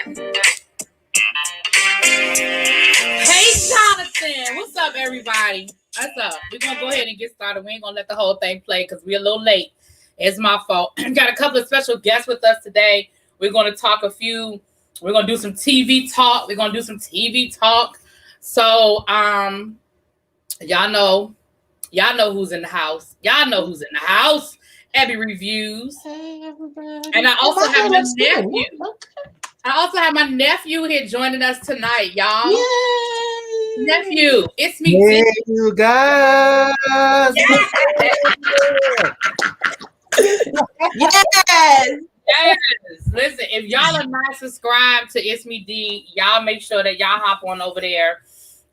Hey, Jonathan. What's up, everybody? What's up? We're going to go ahead and get started. We ain't going to let the whole thing play because we're a little late. It's my fault. Got a couple of special guests with us today. We're going to talk we're going to do some TV talk. So, y'all know who's in the house. Abby Reviews. Hey, everybody. And I also have my nephew. I also have my nephew here joining us tonight, y'all. Yay! Nephew, it's me. Hey, you guys. Yes. Listen, if y'all are not subscribed to It's Me D, y'all make sure that y'all hop on over there.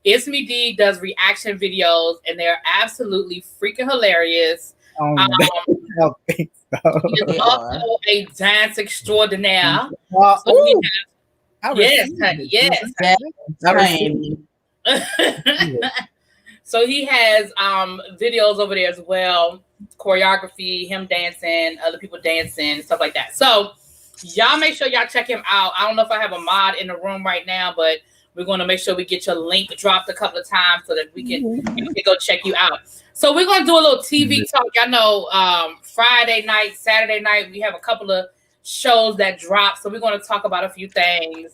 It's Me D does reaction videos, and they're absolutely freaking hilarious. I don't think so. He's also a dance extraordinaire. Yes, honey. Yes. So he has videos over there as well, choreography, him dancing, other people dancing, stuff like that. So y'all make sure y'all check him out. I don't know if I have a mod in the room right now, but we're going to make sure we get your link dropped a couple of times so that we can go check you out. So we're going to do a little TV talk. Y'all know Friday night, Saturday night, we have a couple of shows that drop. So we're going to talk about a few things.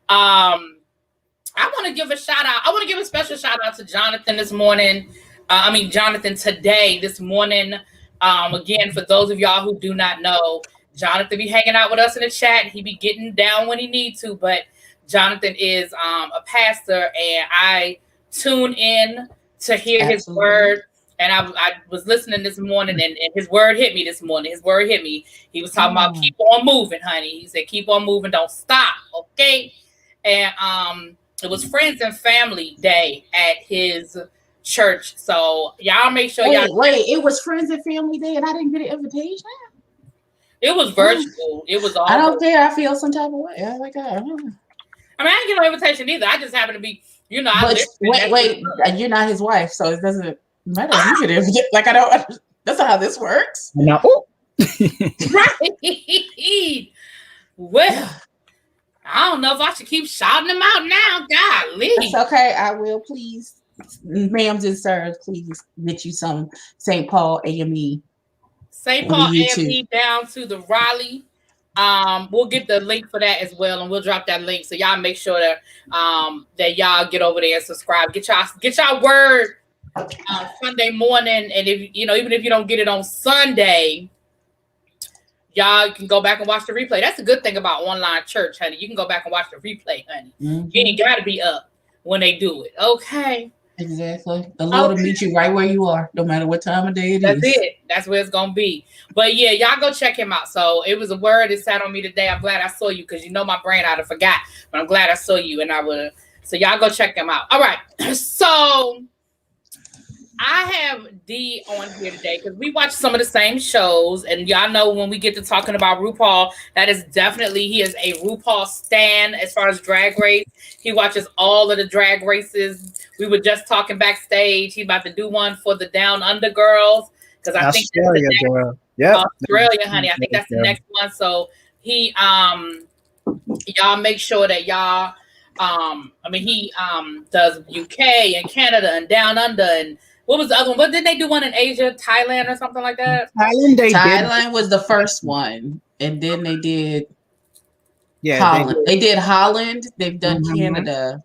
I want to give a shout out. I want to give a special shout out to Jonathan this morning. Jonathan today, this morning. Again, for those of y'all who do not know, Jonathan be hanging out with us in the chat. He be getting down when he needs to, but Jonathan is a pastor, and I tune in to hear his word. And I was listening this morning, and his word hit me this morning. He was talking about keep on moving, honey. He said, keep on moving, don't stop, okay? And it was Friends and Family Day at his church. So y'all make sure Wait, it was Friends and Family Day, and I didn't get an invitation? It was virtual. It was all I don't care. I feel some type of way. Oh my God. I didn't get no invitation either. I just happened to be, wait, you're not his wife, so it doesn't matter. You get it. Like, I don't. That's not how this works. No. Right. Well, I don't know if I should keep shouting them out now. Golly. It's okay. I will, please. Ma'ams and sirs, please get you some St. Paul AME. St. Paul AME down to the Raleigh. We'll get the link for that as well, and we'll drop that link. So y'all make sure that that y'all get over there and subscribe. Get y'all word Sunday morning, and if even if you don't get it on Sunday, y'all can go back and watch the replay. That's a good thing about online church, honey. You can go back and watch the replay, honey. You ain't got to be up when they do it. Okay. Exactly. The Lord will meet you right where you are, no matter what time of day it is. That's it. That's where it's gonna be. But yeah, y'all go check him out. So it was a word that sat on me today. I'm glad I saw you because my brain I'd have forgot, but I'm glad I saw you, and I would. So y'all go check him out. All right. So I have D on here today because we watch some of the same shows, and y'all know when we get to talking about RuPaul, that is definitely, he is a RuPaul stan as far as Drag Race. He watches all of the drag races. We were just talking backstage. He about to do one for the Down Under girls because I think that's the next, Australia, honey. I think that's the next one. So he y'all make sure that y'all he does UK and Canada and Down Under, and what was the other one? What did they do one in Asia, Thailand or something like that? Thailand was the first one, and then they did Holland. They did Holland. They've done Canada.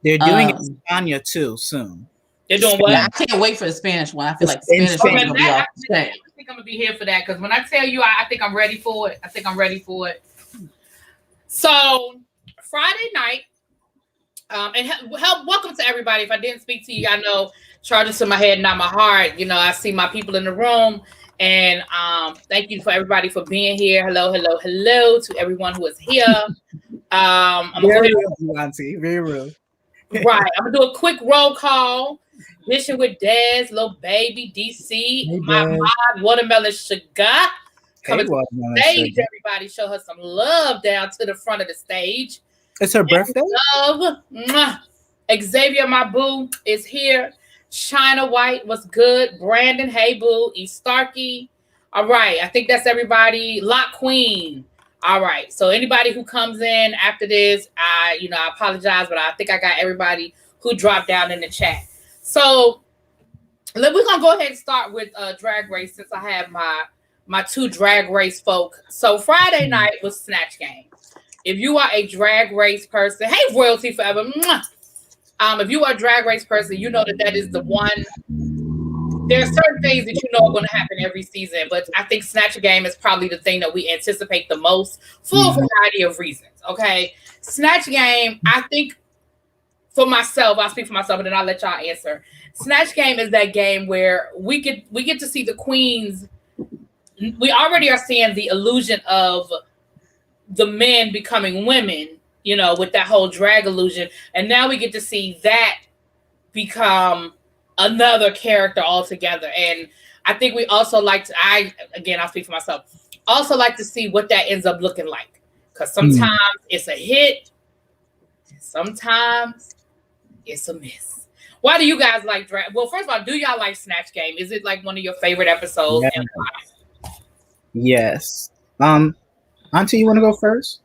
They're doing España too soon. They're doing what? I can't wait for the Spanish one. I feel like the Spanish one will be off the chain. I think I'm gonna be here for that because when I tell you, I think I'm ready for it. So Friday night, welcome to everybody. If I didn't speak to you, I know charges to my head, not my heart. I see my people in the room, and thank you for everybody for being here. Hello to everyone who is here. Very real. Right, I'm gonna do a quick roll call. Dishing with Des, Lil Baby, DC, my mod, Watermelon Sugar. Coming to the stage, everybody, show her some love down to the front of the stage. It's her birthday. Love. Mwah. Xavier, my boo, is here. China White, what's good? Brandon, hey boo. E. Starkey. All right, I think that's everybody. Lock Queen. All right. So anybody who comes in after this, I apologize, but I think I got everybody who dropped down in the chat. So we're gonna go ahead and start with Drag Race since I have my two Drag Race folk. So Friday night was Snatch Game. If you are a Drag Race person, hey, Royalty Forever. Mwah. If you are a Drag Race person, you know that is the one. There are certain things that you know are going to happen every season, but I think Snatch Game is probably the thing that we anticipate the most for a variety of reasons. Okay, Snatch Game, I think for myself, I'll speak for myself, and then I'll let y'all answer. Snatch Game is that game where we get to see the queens. We already are seeing the illusion of the men becoming women, with that whole drag illusion, and now we get to see that become another character altogether. And I think we also like to, I'll speak for myself, also like to see what that ends up looking like, because sometimes it's a hit, sometimes it's a miss. Why do you guys like drag? Well, first of all, do y'all like Snatch Game? Is it like one of your favorite episodes? Yes. Auntie, you want to go first?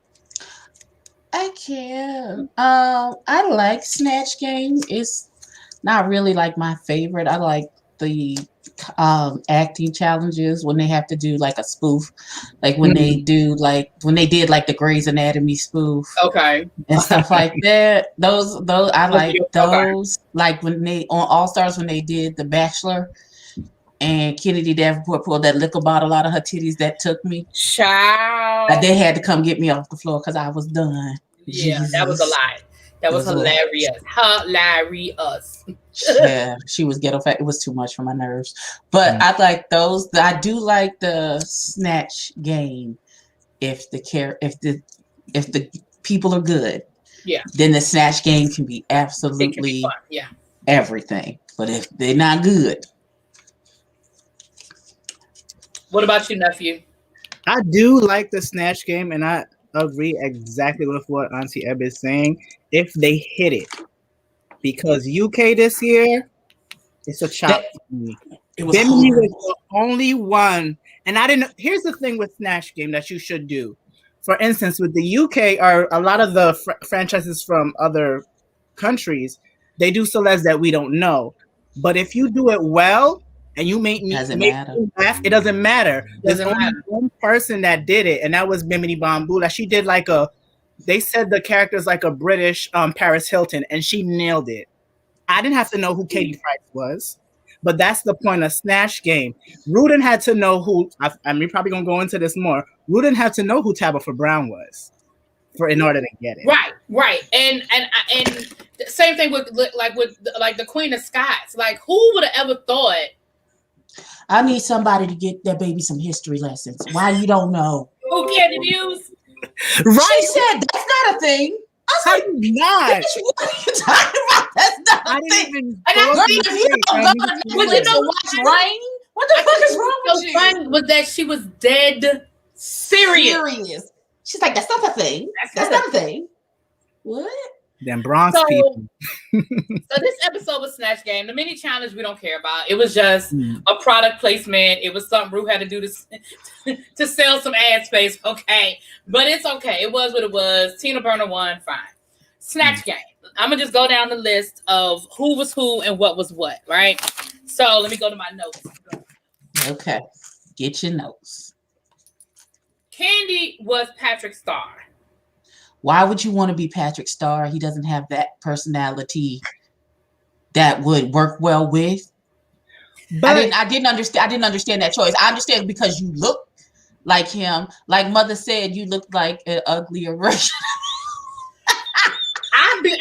I can. I like Snatch Game. It's not really like my favorite. I like the acting challenges when they have to do like a spoof, like when they do when they did like the Grey's Anatomy spoof, okay, and stuff like that. Those I like those. Okay. Like when they on All Stars when they did The Bachelor, and Kennedy Davenport pulled that liquor bottle out of her titties. That took me. Child. They had to come get me off the floor because I was done. Yeah, Jesus. That was a lie. That was hilarious. Hilarious. Yeah, she was ghetto fat. It was too much for my nerves. But I like those. I do like the Snatch Game. If the people are good, then the Snatch Game can be absolutely everything. But if they're not good. What about you, nephew? I do like the Snatch Game, and I agree exactly with what Auntie Eb is saying. If they hit it, because UK this year, it's a chop for me. Bimini was the only one, and I didn't. Here's the thing with Snatch Game that you should do. For instance, with the UK, or a lot of the franchises from other countries, they do celebs that we don't know. But if you do it well and you make me laugh, it doesn't matter. There's only one person that did it, and that was Bimini Bambula. She did they said the character's like a British Paris Hilton, and she nailed it. I didn't have to know who Katie Price was, but that's the point of Snatch Game. Rudin had to know who, we're probably going to go into this more, Rudin had to know who Tabitha Brown was in order to get it. Right. And same thing with the Queen of Scots. Like, who would have ever thought? I need somebody to get that baby some history lessons. Why you don't know? Who can't use? Right. She said that's not a thing. I was like, not. What are you talking about? That's not a thing. Watch Rain. What the fuck is wrong with you? Fun was that she was dead serious. She's like, that's not a thing. That's not a thing. What? Them Bronx people. So this episode was Snatch Game. The mini challenge we don't care about. It was just a product placement. It was something Rue had to do to sell some ad space. Okay. But it's okay. It was what it was. Tina Burner won. Fine. Snatch Game. I'm going to just go down the list of who was who and what was what, right? So let me go to my notes. Okay. Get your notes. Candy was Patrick Starr. Why would you want to be Patrick Starr? He doesn't have that personality that would work well with. But I didn't understand that choice. I understand because you look like him. Like Mother said, you look like an uglier version. I'm gonna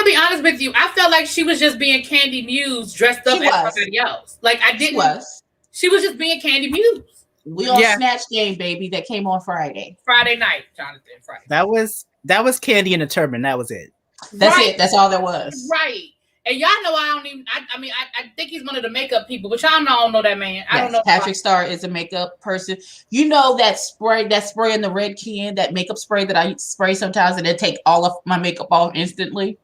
be honest with you. I felt like she was just being Candy Muse dressed up as somebody else. Like I didn't. She was just being Candy Muse. We on Snatch Game, baby. That came on Friday night, Jonathan. Friday. That was Candy in a turban. That was it. That's it. That's all there was. Right. And y'all know I think he's one of the makeup people, but y'all know I don't know that man. I don't know. Patrick Starr is a makeup person. You know that spray in the red can, that makeup spray that I spray sometimes, and it take all of my makeup off instantly.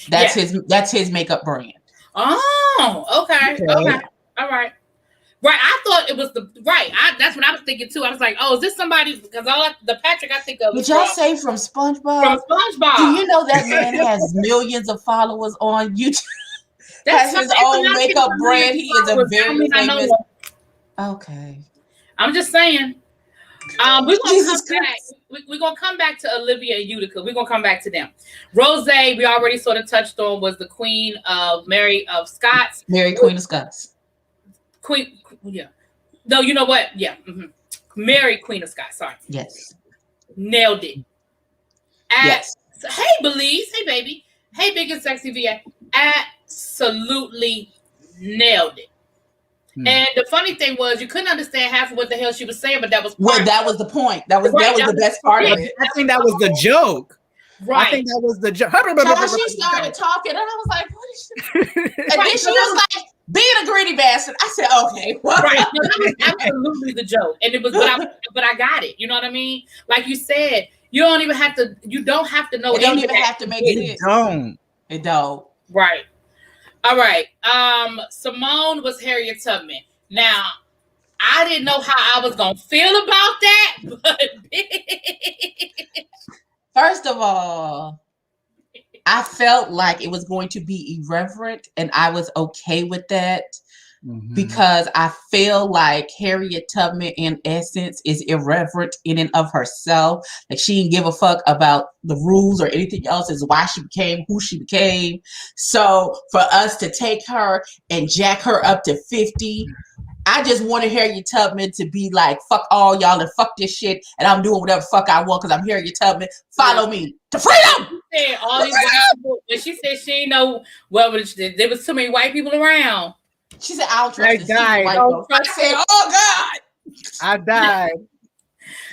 That's his makeup brand. Oh, okay. All right. Right, I thought it was that's what I was thinking too. I was like, oh, is this somebody? Because the Patrick I think of Did is y'all say from SpongeBob? from SpongeBob. Do you know that man has millions of followers on YouTube? Has his own makeup brand. He is a very famous. Okay. I'm just saying. We're gonna come back to Olivia and Utica. We're gonna come back to them. Rose, we already sort of touched on, was the Queen of Mary of Scots. Mary Queen of Scots. Queen, yeah. No, you know what? Yeah. Mm-hmm. Mary Queen of Scots. Sorry. Yes. Nailed it. Yes. Hey, Belize. Hey, baby. Hey, Big and Sexy VA. Absolutely nailed it. And the funny thing was, you couldn't understand half of what the hell she was saying, but that was that was the point. That was the best part of it. I think that was the joke. Right. I think that was the joke. So she started talking, and I was like, "What is she?" And then she was like, "Being a greedy bastard." I said, "Okay, what?" Right. No, that was absolutely the joke, and it was, but I got it. You know what I mean? Like you said, you don't have to know. It don't even have to make sense. It don't. Right. All right. Simone was Harriet Tubman. Now, I didn't know how I was gonna feel about that, but first of all, I felt like it was going to be irreverent, and I was okay with that. Because I feel like Harriet Tubman, in essence, is irreverent in and of herself. Like, she didn't give a fuck about the rules or anything else. Is why she became who she became. So for us to take her and jack her up to 50, I just wanted Harriet Tubman to be like, fuck all y'all and fuck this shit, and I'm doing whatever fuck I want because I'm Harriet Tubman. Follow me to freedom. She said all these white people, when she said she didn't know there was too many white people around. She said, "I don't trust this white folks." I said, "Oh God, I died."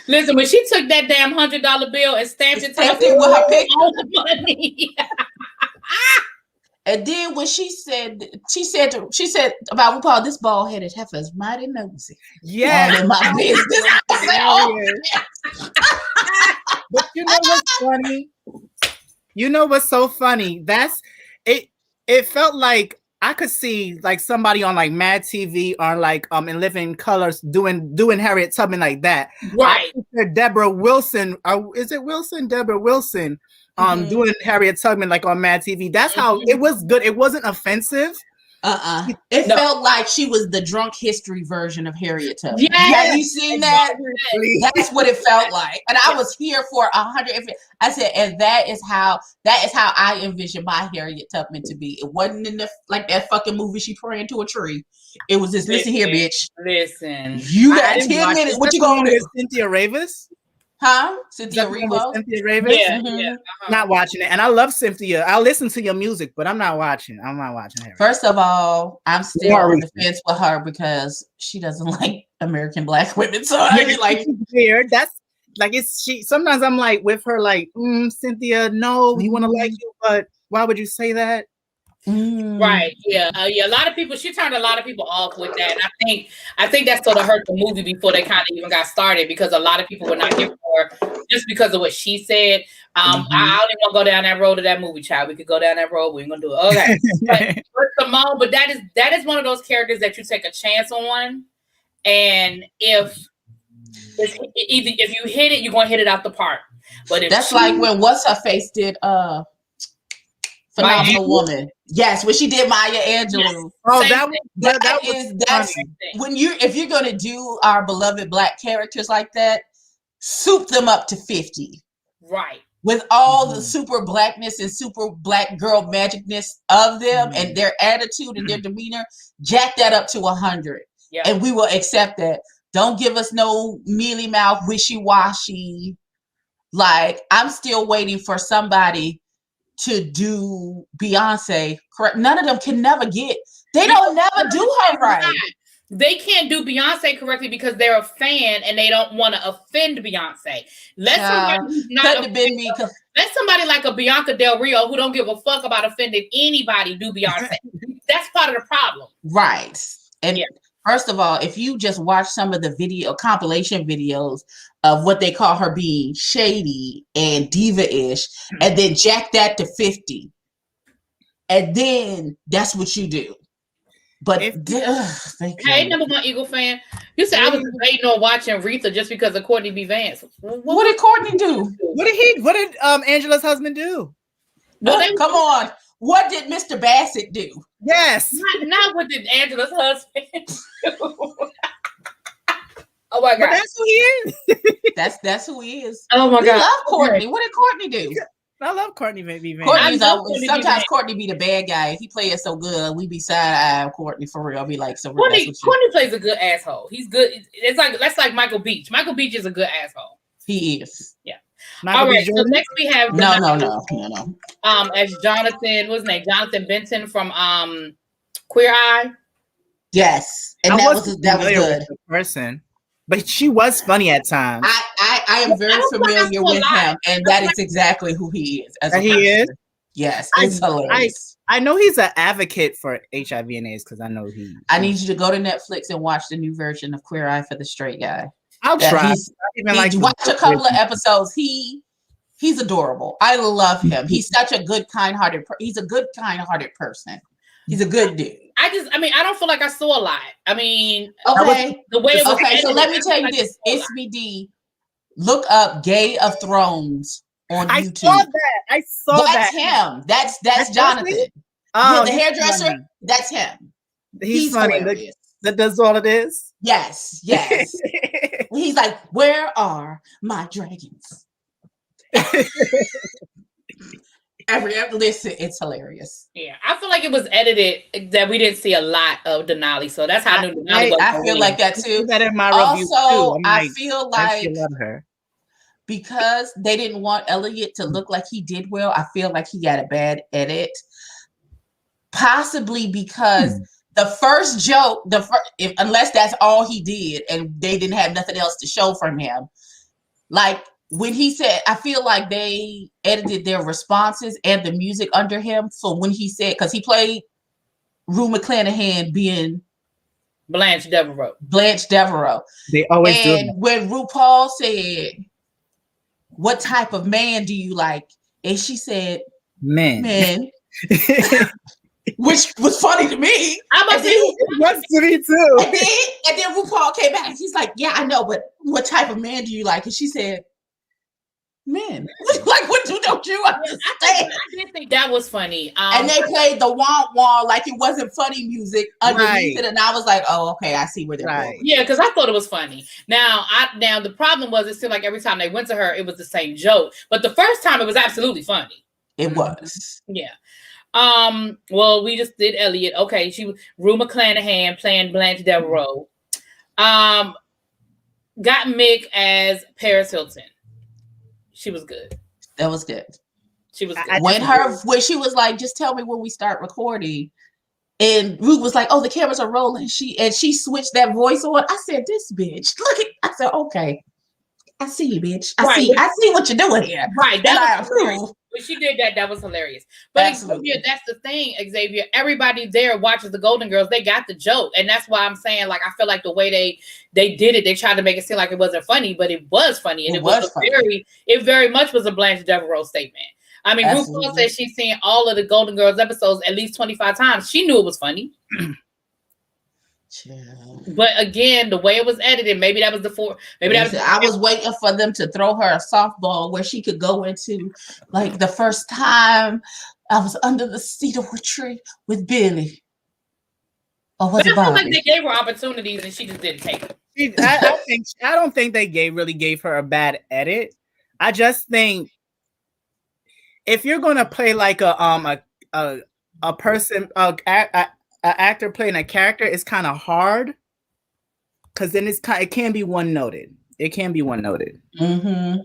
Listen, when she took that damn $100 bill and stamped it with her picture, all the money. And then when she said about RuPaul, this bald headed heifer is mighty nosy. Yeah, in my business. I said, "Oh." But you know what's funny? You know what's so funny? That's it. It felt like I could see like somebody on like Mad TV or like in Living Colors doing Harriet Tubman like that. Right. Deborah Wilson, is it Wilson? Deborah Wilson doing Harriet Tubman like on Mad TV. That's how it was good. It wasn't offensive. It felt like she was the drunk history version of Harriet Tubman. Yes. Have you seen that? That's what it felt like. And I was here for 100. I said, and that is how I envision my Harriet Tubman to be. It wasn't in like that fucking movie she praying to a tree. It was just listen here, bitch. Listen. You got 10 minutes. What you gonna do? Cynthia Ravis? Huh? Cynthia Ravis? Cynthia Ravis? Yeah. Not watching it. And I love Cynthia. I'll listen to your music, but I'm not watching her. First of all, I'm still on the fence with her because she doesn't like American Black women. So I mean, like, weird. That's like sometimes I'm like with her, like, Cynthia, no, we want to like you, but why would you say that? Right. Yeah. A lot of people. She turned a lot of people off with that. And I think that sort of hurt the movie before they kind of even got started because a lot of people were not here for her just because of what she said. I don't even want to go down that road of that movie, child. We could go down that road. We ain't gonna do it. Okay. but Simone, but that is one of those characters that you take a chance on, and if you hit it, you're gonna hit it out the park. But if that's like when What's Her Face did Phenomenal Woman. Yes, when she did Maya Angelou. Yes. Oh, that's when if you're gonna do our beloved Black characters like that, soup them up to 50. Right. With all the super Blackness and super Black girl magicness of them and their attitude and their demeanor, jack that up to 100. Yeah. And we will accept that. Don't give us no mealy mouth, wishy-washy. Like, I'm still waiting for somebody to do Beyonce correct. None of them can never get. They don't never do her right. They can't do Beyonce correctly because they're a fan and they don't want to offend Beyonce. Let somebody like a Bianca Del Rio who don't give a fuck about offending anybody do Beyonce. That's part of the problem. Right. And first of all, if you just watch some of the compilation videos of what they call her being shady and diva-ish, and then jack that to 50. And then that's what you do. But hey, number one Eagle fan, you said I was debating on watching Aretha just because of Courtney B. Vance. What did Courtney do? What did Angela's husband do? Well, come on. What did Mr. Bassett do? Yes. Not what did Angela's husband do. Oh my God. But that's who he is. That's who he is. Oh my God. We love Courtney. What did Courtney do? I love Courtney B. Vance. Sometimes Courtney be the bad guy. He play it so good. We be side-eye Courtney for real. Be like, so Courtney plays a good asshole. He's good. That's like Michael Beach. Michael Beach is a good asshole. He is. Yeah. Michael All right. B. So next we have no. As Jonathan, what's his name? Jonathan Benson from Queer Eye. Yes, and that was good. The person, but she was funny at times. I am very familiar with him, and that is exactly who he is. He is. Yes, it's hilarious. I know he's an advocate for HIV and AIDS because I know he. I need you to go to Netflix and watch the new version of Queer Eye for the Straight Guy. I'll try. Watch a couple of episodes. He's adorable. I love him. He's such a good, kind-hearted. He's a good, kind-hearted person. He's a good dude. I don't feel like I saw a lot. I mean, okay. The way it was okay, so let me tell you this. SBD, look up Gay of Thrones on YouTube. I saw that. That's him. That's Jonathan. Oh, the hairdresser. Funny. That's him. He's funny. That's all it is. Yes. He's like, where are my dragons? Listen, it's hilarious. Yeah, I feel like it was edited that we didn't see a lot of Denali, so that's how I knew Denali was. I feel like that too. That in my review too. I feel like I love her because they didn't want Elliot to look like he did well. I feel like he got a bad edit, possibly because the first joke, unless that's all he did, and they didn't have nothing else to show from him, like. When he said, I feel like they edited their responses and the music under him. So when he said, because he played Rue McClanahan being Blanche Devereaux. They always do. And when RuPaul said, what type of man do you like? And she said, men. Which was funny to me. It was to me too. And then RuPaul came back and he's like, yeah, I know, but what type of man do you like? And she said, men. Like, what don't you understand? I did think that was funny. And they played the wah like it wasn't funny music underneath it, and I was like, oh, okay, I see where they're going. Yeah, because I thought it was funny. Now the problem was it seemed like every time they went to her, it was the same joke. But the first time it was absolutely funny. It was. Yeah. Well, we just did Elliot. Okay, she was Rue McClanahan playing Blanche Devereaux. Got Mick as Paris Hilton. She was good. That was good. She was good. When she was like, just tell me when we start recording. And Ruth was like, oh, the cameras are rolling. She switched that voice on. I said, this bitch. Look at I said, okay. I see you, bitch. I see what you're doing here. Right. That was when she did that was hilarious. But Xavier, that's the thing, Xavier. Everybody there watches the Golden Girls. They got the joke. And that's why I'm saying, like, I feel like the way they did it, they tried to make it seem like it wasn't funny, but it was funny. And it very much was a Blanche Devereaux statement. I mean, RuPaul said she's seen all of the Golden Girls episodes at least 25 times. She knew it was funny. But again, the way it was edited, maybe that was I was waiting for them to throw her a softball where she could go into, like, the first time I was under the cedar tree with Billy. Or was it Bobby? Like they gave her opportunities and she just didn't take them. I don't think they really gave her a bad edit. I just think if you're gonna play like a person, an actor playing a character, is kind of hard because then it can be one noted. It can be one noted. Mm-hmm.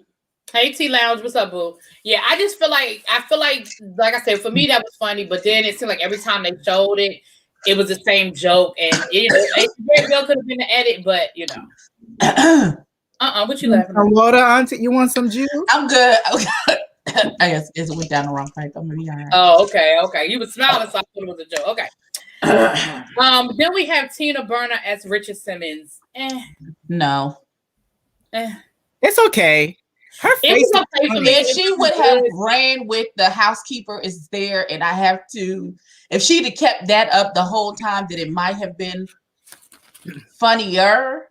Hey T Lounge, what's up, boo? Yeah, I feel like I said, for me that was funny, but then it seemed like every time they showed it, it was the same joke, and it very well could have been an edit, but you know. What you laughing at? Water, auntie, you want some juice? I'm good. I guess it went down the wrong pipe. I'm gonna be all right. Oh, okay. You were smiling, so I thought it was a joke. Okay. Then we have Tina Burner as Richard Simmons. No. It's okay. Her It face was okay for me. If she would have ran with the housekeeper is there, and I have to, if she'd have kept that up the whole time, then it might have been funnier.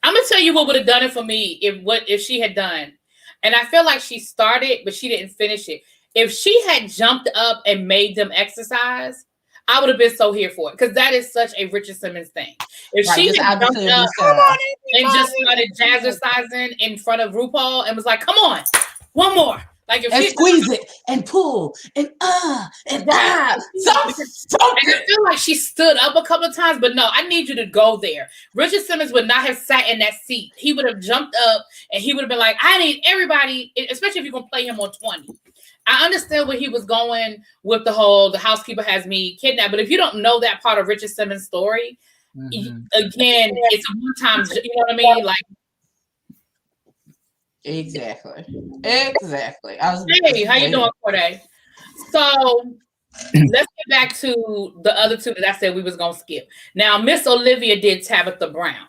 I'm gonna tell you what would have done it for me if she had done, and I feel like she started, but she didn't finish it. If she had jumped up and made them exercise, I would have been so here for it because that is such a Richard Simmons thing. If she had jumped up and just started jazzercising in front of RuPaul and was like, "Come on, one more." Like if and she squeeze it and pull and and I feel like she stood up a couple of times, but no, I need you to go there. Richard Simmons would not have sat in that seat. He would have jumped up and he would have been like, I need everybody, especially if you're gonna play him on 20. I understand where he was going with the housekeeper has me kidnapped, but if you don't know that part of Richard Simmons' story, again, it's a one-time, you know what I mean? Like Exactly. Hey, how you doing, Corday? So let's get back to the other two that I said we was gonna skip. Now, Miss Olivia did Tabitha Brown.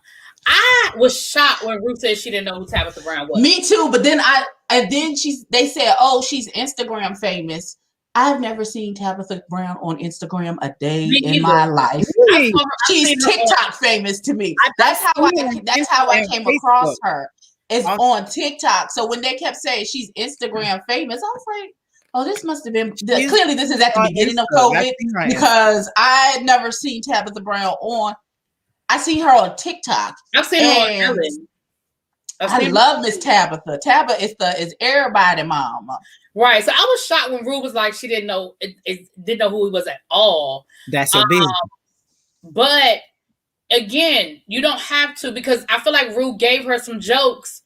I was shocked when Ruth said she didn't know who Tabitha Brown was. Me too, but then they said, oh, she's Instagram famous. I've never seen Tabitha Brown on Instagram a day in my life. Really? She's TikTok famous to me. That's how I came across her. It's on TikTok. So when they kept saying she's Instagram famous, I was like, oh, this must have been clearly this is at the beginning of COVID because I had never seen Tabitha Brown on. I seen her on TikTok. I've seen her on Ellen. I love Miss Tabitha. Tabitha is everybody mama. Right. So I was shocked when Rue was like she didn't know who he was at all. That's a big. But again, you don't have to because I feel like Rue gave her some jokes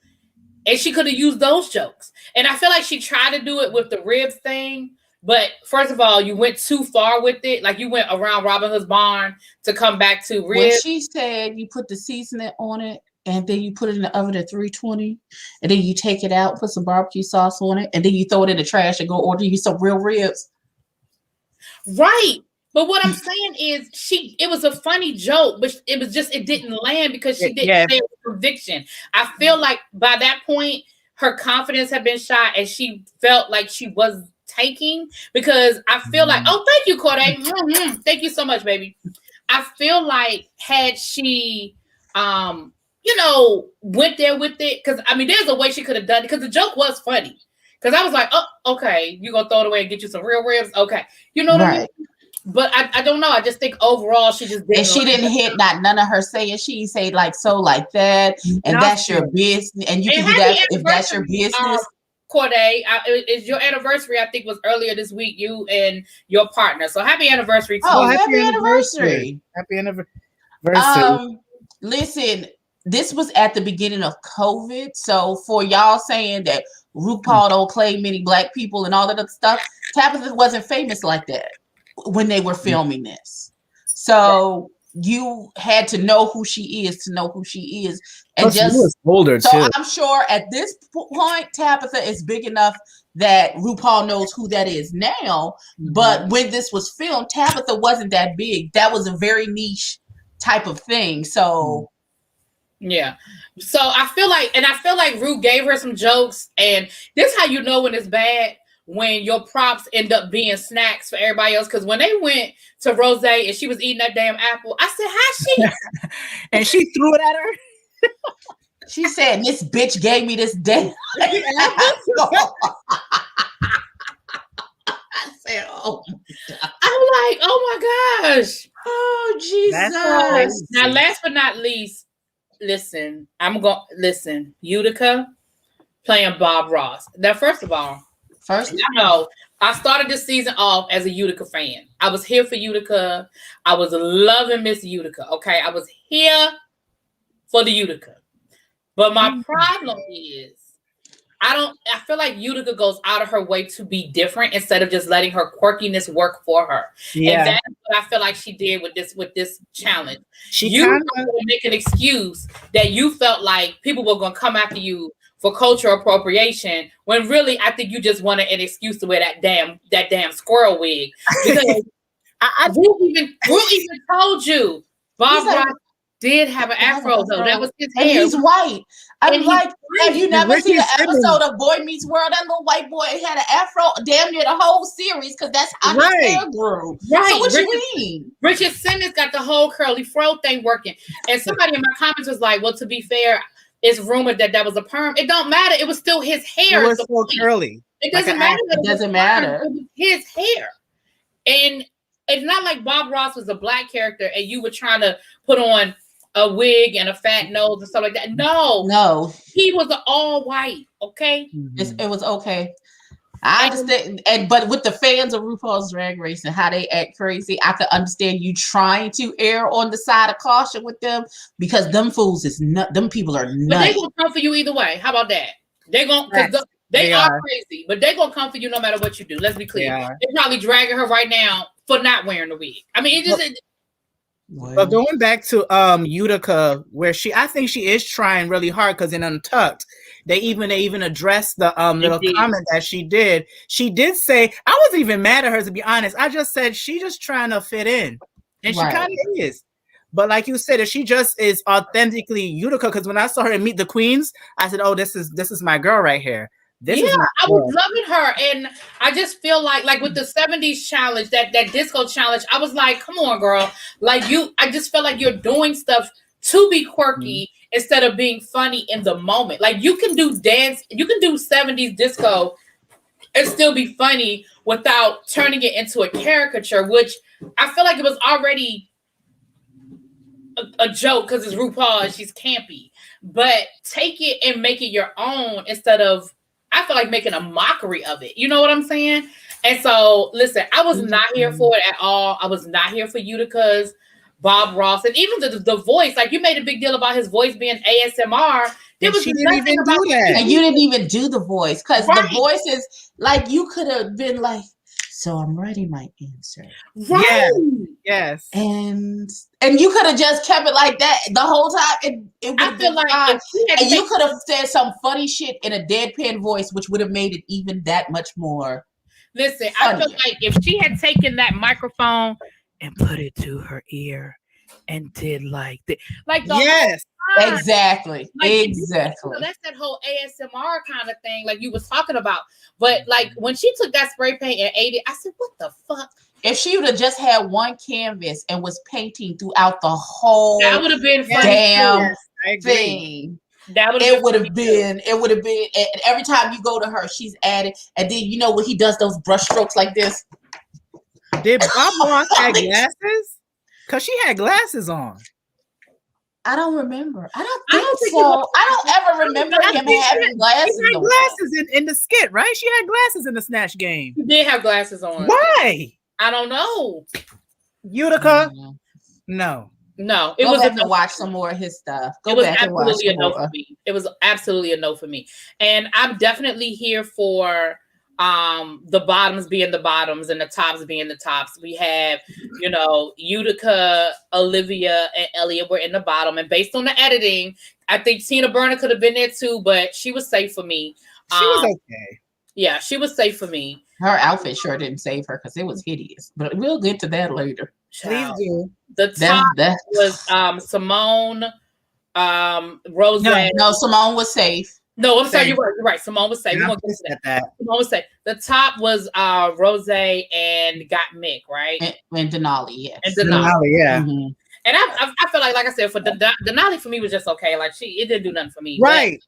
and she could have used those jokes. And I feel like she tried to do it with the ribs thing. But first of all, you went too far with it. Like you went around Robin Hood's barn to come back to ribs. When she said you put the seasoning on it and then you put it in the oven at 320 and then you take it out, put some barbecue sauce on it, and then you throw it in the trash and go order you some real ribs. Right. But what I'm saying is it was a funny joke, but it didn't land because she didn't say it with conviction. I feel like by that point, her confidence had been shot and she felt like she was taking because I feel like, oh, thank you, Corday. Thank you so much, baby. I feel like had she, went there with it, because I mean, there's a way she could have done it because the joke was funny. Because I was like, oh, okay, you're gonna throw it away and get you some real ribs, okay, you know what I mean? But I don't know. I just think overall she just didn't. And she didn't hit none of her saying. She say like so like that, and that's your business, and you can do that if that's your business. Corday, it's your anniversary. I think was earlier this week. You and your partner. So happy anniversary to you. Happy anniversary! Happy anniversary! Listen, this was at the beginning of COVID, so for y'all saying that RuPaul don't play many black people and all that other stuff, Tabitha wasn't famous like that when they were filming this. So you had to know who she is to know who she is. And she was older too. I'm sure at this point, Tabitha is big enough that RuPaul knows who that is now. But when this was filmed, Tabitha wasn't that big. That was a very niche type of thing. So yeah. So I feel like Ru gave her some jokes, and this is how you know when it's bad. When your props end up being snacks for everybody else. Because when they went to Rose and she was eating that damn apple, I said, how's she? And she threw it at her. She said, this bitch gave me this damn apple. I said, oh my God. I'm like, oh my gosh. Oh, Jesus. Now, last but not least, listen, Utica playing Bob Ross. Now, first of all, I know I started this season off as a Utica fan. I was here for Utica. I was loving Miss Utica. Okay, I was here for the Utica. But my problem is, I feel like Utica goes out of her way to be different instead of just letting her quirkiness work for her. Yeah. And that's what I feel like she did with this challenge. You were going to make an excuse that you felt like people were going to come after you for cultural appropriation, when really I think you just wanted an excuse to wear that damn squirrel wig. Because Ru even told you, Bob Ross did have an afro though. That was his and hair. he's white. I'm like, have you never Ricky seen an Simmons. episode of Boy Meets World? That little white boy had an afro damn near the whole series because that's how his hair grew. Right. So what you mean? Richard Simmons got the whole curly fro thing working. And somebody in my comments was like, well, to be fair, it's rumored that was a perm. It don't matter. It was still his hair. It was so curly. It doesn't matter. It doesn't matter. It was his hair. And it's not like Bob Ross was a black character and you were trying to put on a wig and a fat nose and stuff like that. No. He was all white. Okay. It was okay. I understand, but with the fans of RuPaul's Drag Race and how they act crazy, I could understand you trying to err on the side of caution with them because them fools is nut. Them people are nuts. But they gonna come for you either way. How about that? They gonna they are crazy, but they gonna come for you no matter what you do. Let's be clear. They're probably dragging her right now for not wearing the wig. I mean, it just. But going back to Utica, where I think she is trying really hard because in Untucked, they even addressed the little comment that she did. She did say, I wasn't even mad at her, to be honest. I just said she just trying to fit in, and she kind of is. But like you said, if she just is authentically Utica, because when I saw her in Meet the Queens, I said, oh, this is my girl right here. I was loving her, and I just feel like with the 70s challenge, that disco challenge, I was like, come on, girl. Like I just felt like you're doing stuff to be quirky instead of being funny in the moment. Like you can do dance, you can do 70s disco and still be funny without turning it into a caricature, which I feel like it was already a joke because it's RuPaul and she's campy. But take it and make it your own instead of, I feel like, making a mockery of it. You know what I'm saying? And so, listen, I was not here for it at all. I was not here for Utica's, Bob Ross, and even the voice. Like, you made a big deal about his voice being ASMR. There was didn't even do that. And you didn't even do the voice because the voice is like, you could have been like, so I'm ready my answer. Right. Yes. And you could have just kept it like that the whole time. It would have been like fine. And you could have said some funny shit in a deadpan voice, which would have made it even that much more. Listen, funny. I feel like if she had taken that microphone and put it to her ear and did like the yes. Exactly. Like, exactly. That's that whole ASMR kind of thing, like you was talking about. But like when she took that spray paint and ate it, I said, "What the fuck?" If she would have just had one canvas and was painting throughout the whole, that would have been damn thing. That would have been. It would have been. And every time you go to her, she's adding. And then you know when he does those brush strokes like this. Did Bob Ross have glasses? Because she had glasses on. I don't remember. I don't think so. I don't ever remember him having glasses. He had glasses in the skit, right? She had glasses in the Snatch Game. She did have glasses on. Why? I don't know. Utica? No. It was to watch some more of his stuff. Go back and watch some more. For me. It was absolutely a no for me. And I'm definitely here for the bottoms being the bottoms and the tops being the tops. We have, Utica, Olivia, and Elliot were in the bottom. And based on the editing, I think Tina Burner could have been there too, but she was safe for me. She was okay. Yeah, she was safe for me. Her outfit sure didn't save her because it was hideous. But we'll get to that later. Please do. The top was Simone, Rose. No, Simone was safe. No, I'm sorry, you're right. Simone was safe. Simone was safe. The top was Rose and Got Mick, right? And Denali, yes. And Denali, yeah. Mm-hmm. And I feel like I said, for Denali for me was just okay. Like it didn't do nothing for me. Right.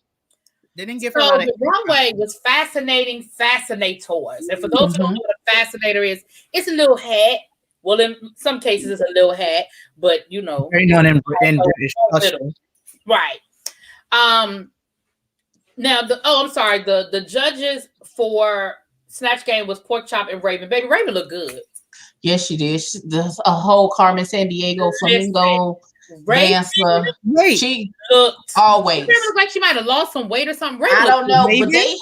They didn't give her the runway was fascinating fascinators. And for those who don't know what a fascinator is, it's a little hat. Well, in some cases it's a little hat, but very known in British culture. Right. Now, I'm sorry. The judges for Snatch Game was Pork Chop and Raven. Baby, Raven looked good. Yes, she did. A whole Carmen Sandiego flamingo dancer. She looked always. She looked like she might have lost some weight or something. Raven, I don't know, but they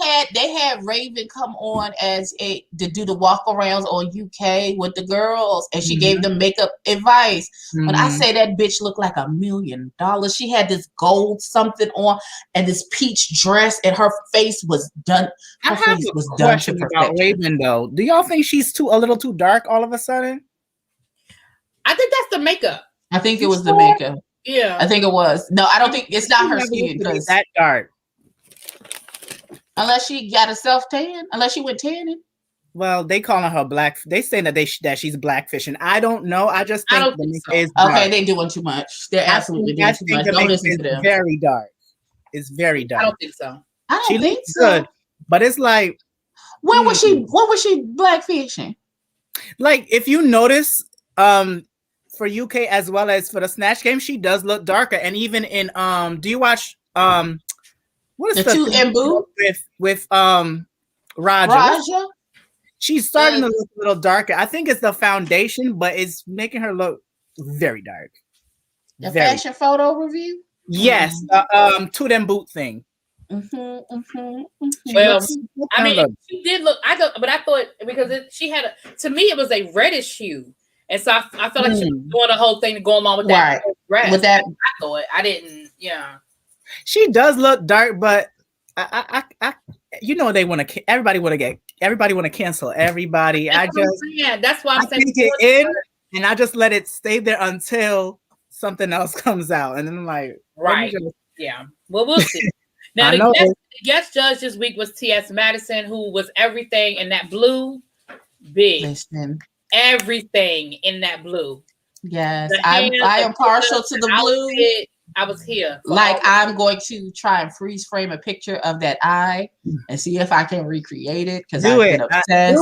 had Raven come on to do the walk arounds on UK with the girls, and she gave them makeup advice. When I say that bitch looked like $1 million, she had this gold something on and this peach dress, and her face was done. Her face was done to perfection. About Raven, though, do y'all think she's a little too dark all of a sudden? I think that's the makeup. I think it was the makeup. Yeah. I think it was. No, I don't think it's not She her never skin used to be because that dark. unless she got a self tan, unless she went tanning. Well, they calling her black. They saying that that she's blackfishing. I don't know. I just I think don't the think makeup so. is dark. Okay, they doing too much. They're absolutely doing too much. the Don't makeup listen is to them. very dark. It's very I dark. don't think so. I don't She think looks so. good, but it's like When was she? What was she blackfishing? like if you notice, for UK as well as for the Snatch Game, she does look darker. And even in do you watch what is The two thing Mbu? with Raja? Raja? She's starting to look a little darker. I think it's the foundation, but it's making her look very dark. The Very. fashion photo review? Yes, to them boot thing. Well, I mean, she did look. But I thought because she had to me it was a reddish hue, and so I felt like she was doing the whole thing to go along with that dress. With that, I thought I didn't. Yeah, she does look dark, but I you know they want to. Everybody want to cancel everybody. That's why I'm saying take it in, and I just let it stay there until something else comes out, and then I'm like, right, yeah. Well, we'll see. Now, the guest judge this week was T.S. Madison, who was everything in that blue. Big. Listen. Everything in that blue. Yes, I am partial to the blue. I was here. Like, I'm going to try and freeze frame a picture of that eye and see if I can recreate it, because I've been obsessed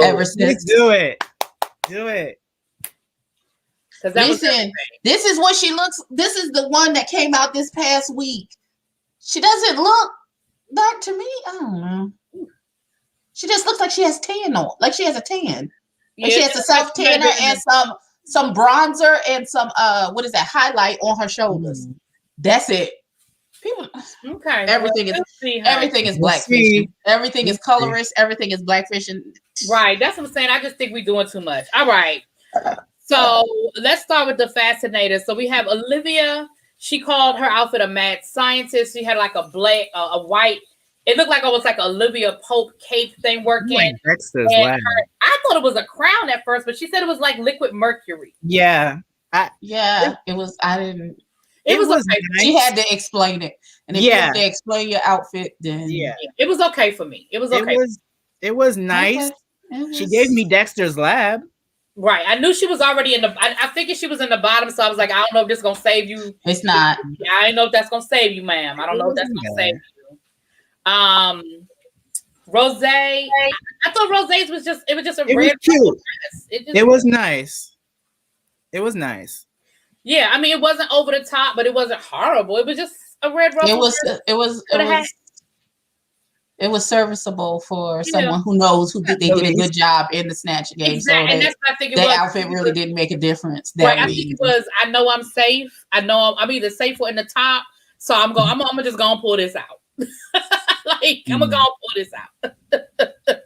ever since. Do it. Listen, this is what she looks. This is the one that came out this past week. She doesn't look dark to me. I don't know. She just looks like she has tan on. Like she has a tan. Like she has a self tanner and some bronzer and some what is that, highlight on her shoulders. That's it. People, everything is blackfishing. Everything is colorist. Everything is blackfishing. Right. That's what I'm saying. I just think we're doing too much. All right. So let's start with the fascinator. So we have Olivia. She called her outfit a mad scientist. She had like a black, a white. It looked like almost like Olivia Pope cape thing working. I thought it was a crown at first, but she said it was like liquid mercury. Yeah. It was. I didn't. It was okay. Nice. She had to explain it, and if you have to explain your outfit, then it was okay for me. It was okay. It was nice. Okay. She gave me Dexter's Lab. Right. I knew she was already in the. I figured she was in the bottom, so I was like, I don't know if this is gonna save you. It's not. I don't know if that's gonna save you, ma'am. I don't know if that's gonna save you. Rose. I thought Rose's was just. It was just a red cute dress. It was nice. It was nice. Yeah, I mean, it wasn't over the top, but it wasn't horrible. It was just a red rose. It was serviceable for someone who knows they did a good job in the Snatch Game. Exactly. So and that's what I think it was. That outfit really didn't make a difference. Right. I think it was, I know I'm safe. I know I'm either safe or in the top. So I'm just going to pull this out. I'm going to pull this out.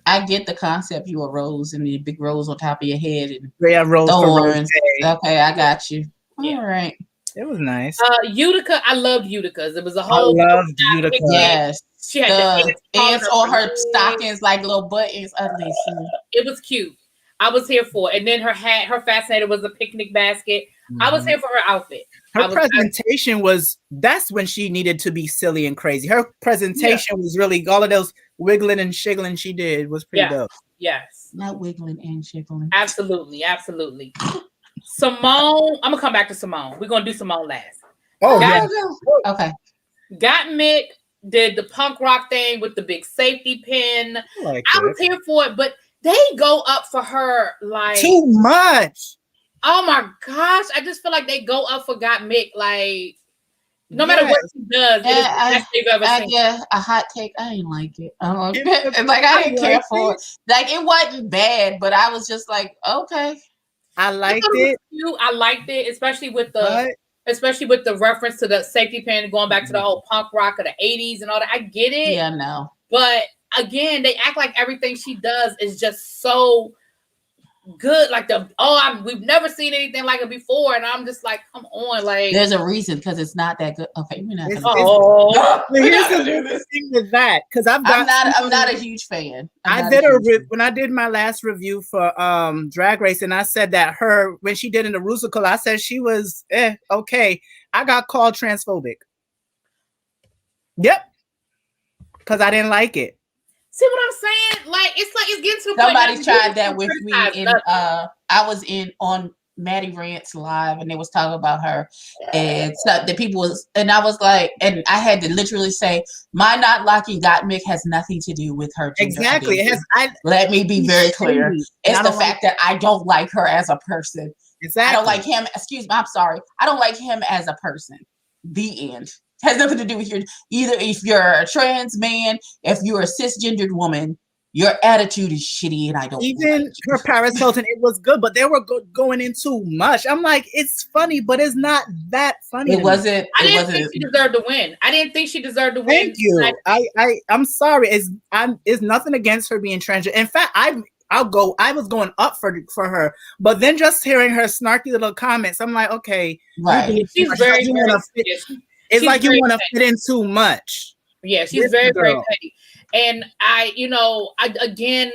I get the concept. You a rose and the big rose on top of your head. And rose thorns. Okay, I got you. All right. It was nice. Utica, I loved Utica's. It was a whole. I loved Utica. Yes. She had the ants on her stockings, like little buttons. It was cute. I was here for it. And then her hat, her fascinator was a picnic basket. I was here for her outfit. Her presentation that's when she needed to be silly and crazy. Her presentation was really, all of those wiggling and shiggling she did was pretty dope. Yes. Not wiggling and shiggling. Absolutely. Absolutely. Simone, I'm going to come back to Simone. We're going to do Simone last. Okay. Got Mick did the punk rock thing with the big safety pin. I was here for it, but they go up for her like too much. Oh my gosh. I just feel like they go up for Got Mick like no matter what she does, it is the best they've ever seen. Yeah, a hot take. I didn't like it. I didn't care for it. Like it wasn't bad, but I was just like, okay. I liked it. I liked it, especially with the reference to the safety pin going back to the whole punk rock of the 80s and all that. I get it. Yeah, no. But again, they act like everything she does is just so good. Like we've never seen anything like it before, and I'm just like, come on, like there's a reason because it's not that good. Okay, we're not. Here's the thing with that because I'm not a huge fan. When I did my last review for Drag Race, and I said that when she did in the Rusical, I said she was okay. I got called transphobic. Yep, because I didn't like it. See what I'm saying? Like it's getting to the Somebody point. tried that with me, and I was on Maddie Rant's live, and they was talking about her, and so the people was, and I was like, and I had to literally say, my not liking Gottmik has nothing to do with her gender exactly. identity. Let me be very clear. It's the fact that I don't like her as a person. Exactly. I don't like him. Excuse me. I'm sorry. I don't like him as a person. The end. Has nothing to do with either if you're a trans man, if you're a cisgendered woman, your attitude is shitty, and I don't. Even like her Paris Hilton, it was good, but they were going in too much. I'm like, it's funny, but it's not that funny. It wasn't. I didn't think she deserved to win. I didn't think she deserved to win. Thank you. I'm sorry. It's nothing against her being transgender. In fact, I was going up for her, but then just hearing her snarky little comments, I'm like, okay, right. She's very. It's like you want to fit in too much. Yeah, she's very petty. And I again,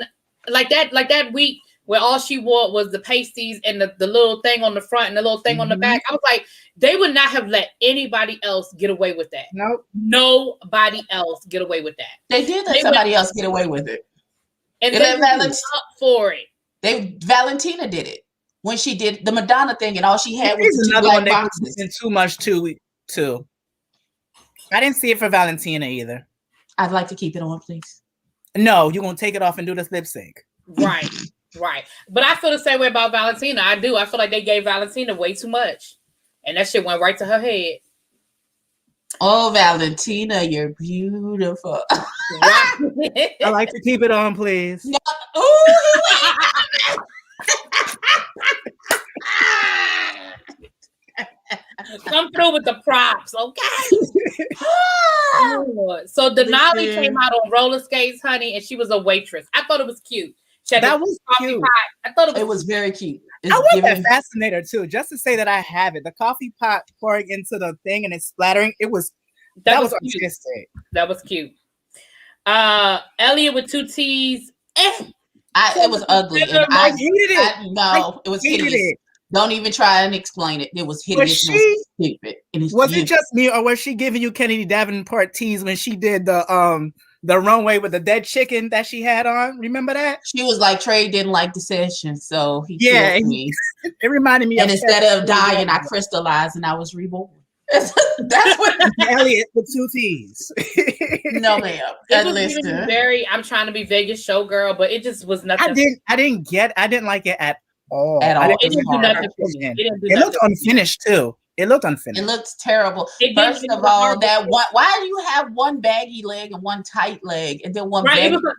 like that week where all she wore was the pasties and the little thing on the front and the little thing on the back. I was like, they would not have let anybody else get away with that. Nope. Nobody else get away with that. They did let somebody else get away with it. And they went up for it. Valentina did it when she did the Madonna thing, and all she had was the another black one boxes. And too much too. I didn't see it for Valentina either. I'd like to keep it on, please. No, you're gonna take it off and do this lip sync. Right. But I feel the same way about Valentina. I do. I feel like they gave Valentina way too much, and that shit went right to her head. Oh, Valentina, you're beautiful. I like to keep it on, please. No. Come through with the props, okay? So Denali came out on roller skates, honey, and she was a waitress. I thought it was cute. That was cute. Pot. I thought it was very cute. I want that fascinator too, just to say that I have it. The coffee pot pouring into the thing and it's splattering. That was cute. artistic. That was cute. Elliot with 2 T's. It was ugly. And I hated it. It was hideous. Don't even try and explain it. It was hideous. Stupid. Was it just me, or was she giving you Kennedy Davenport tease when she did the runway with the dead chicken that she had on? Remember that? She was like, Trey didn't like the session, so he killed me. It reminded me. And instead of dying, I crystallized and I was reborn. That's what Elliot with 2 T's. No, ma'am. I'm trying to be Vegas showgirl, but it just was nothing. I didn't like it at all. It didn't do nothing for me. It looked unfinished too. It looked unfinished. It looked terrible. First of all, why do you have one baggy leg and one tight leg and then one baggy? What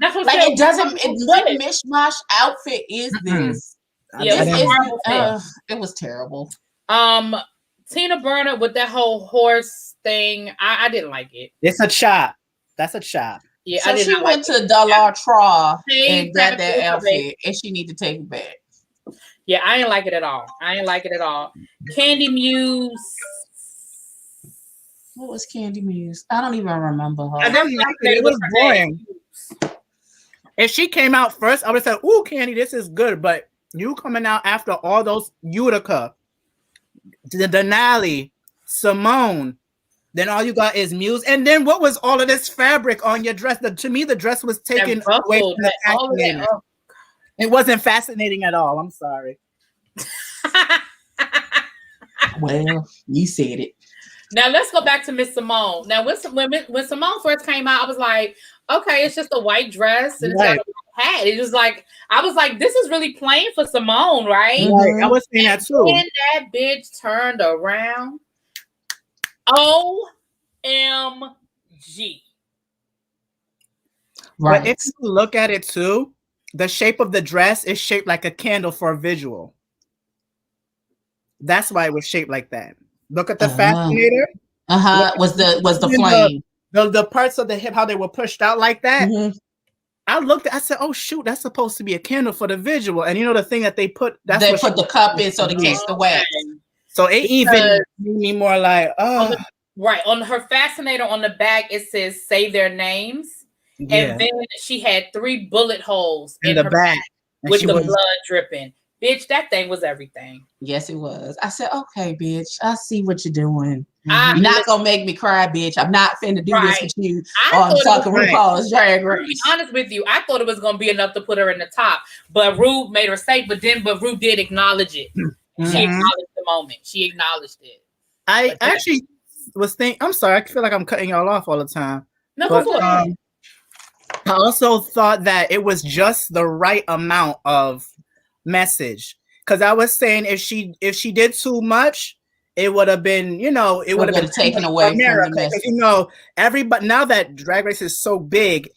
mishmash outfit is this? It was terrible. Tina Burner with that whole horse thing, I didn't like it. It's a chop. That's a chop. Yeah, so she went to Dollar Tree and got that outfit, and she need to take it back. Yeah, I ain't like it at all. Candy Muse. What was Candy Muse? I don't even remember her. I didn't like it. It was boring. If she came out first, I would have said, "Ooh, Candy, this is good." But you coming out after all those Utica, the Denali, Simone, then all you got is Muse. And then what was all of this fabric on your dress? To me, the dress was taken away from the fascinating. It wasn't fascinating at all. I'm sorry. Well, you said it. Now let's go back to Miss Simone. Now when Simone first came out, I was like, okay, it's just a white dress and it's got a hat. It was like, I was like, this is really plain for Simone, right? Right. I was saying that too. When that bitch turned around, OMG. Right. But if you look at it too, the shape of the dress is shaped like a candle for a visual. That's why it was shaped like that. Look at the fascinator. Was the flame. The parts of the hip, how they were pushed out like that. I said, oh shoot, that's supposed to be a candle for the visual. And you know the thing that they put they put the cup in so to catch the wax. So it even made me more like, oh. On her fascinator on the back, it says say their names. Yeah. And then she had 3 bullet holes in the her back with the blood dripping. Bitch, that thing was everything. Yes, it was. I said, okay, bitch, I see what you're doing. Mm-hmm. You're not gonna make me cry, bitch. I'm not finna do this with you on fucking RuPaul's Drag Race. To be honest with you, I thought it was gonna be enough to put her in the top, but Ru made her safe. But Ru did acknowledge it. Mm-hmm. She acknowledged the moment. She acknowledged it. I actually was thinking. I'm sorry. I feel like I'm cutting y'all off all the time. No, but, I also thought that it was just the right amount of message, because I was saying if she did too much, it would have been, it would have been taken away from the message. Everybody, now that Drag Race is so big,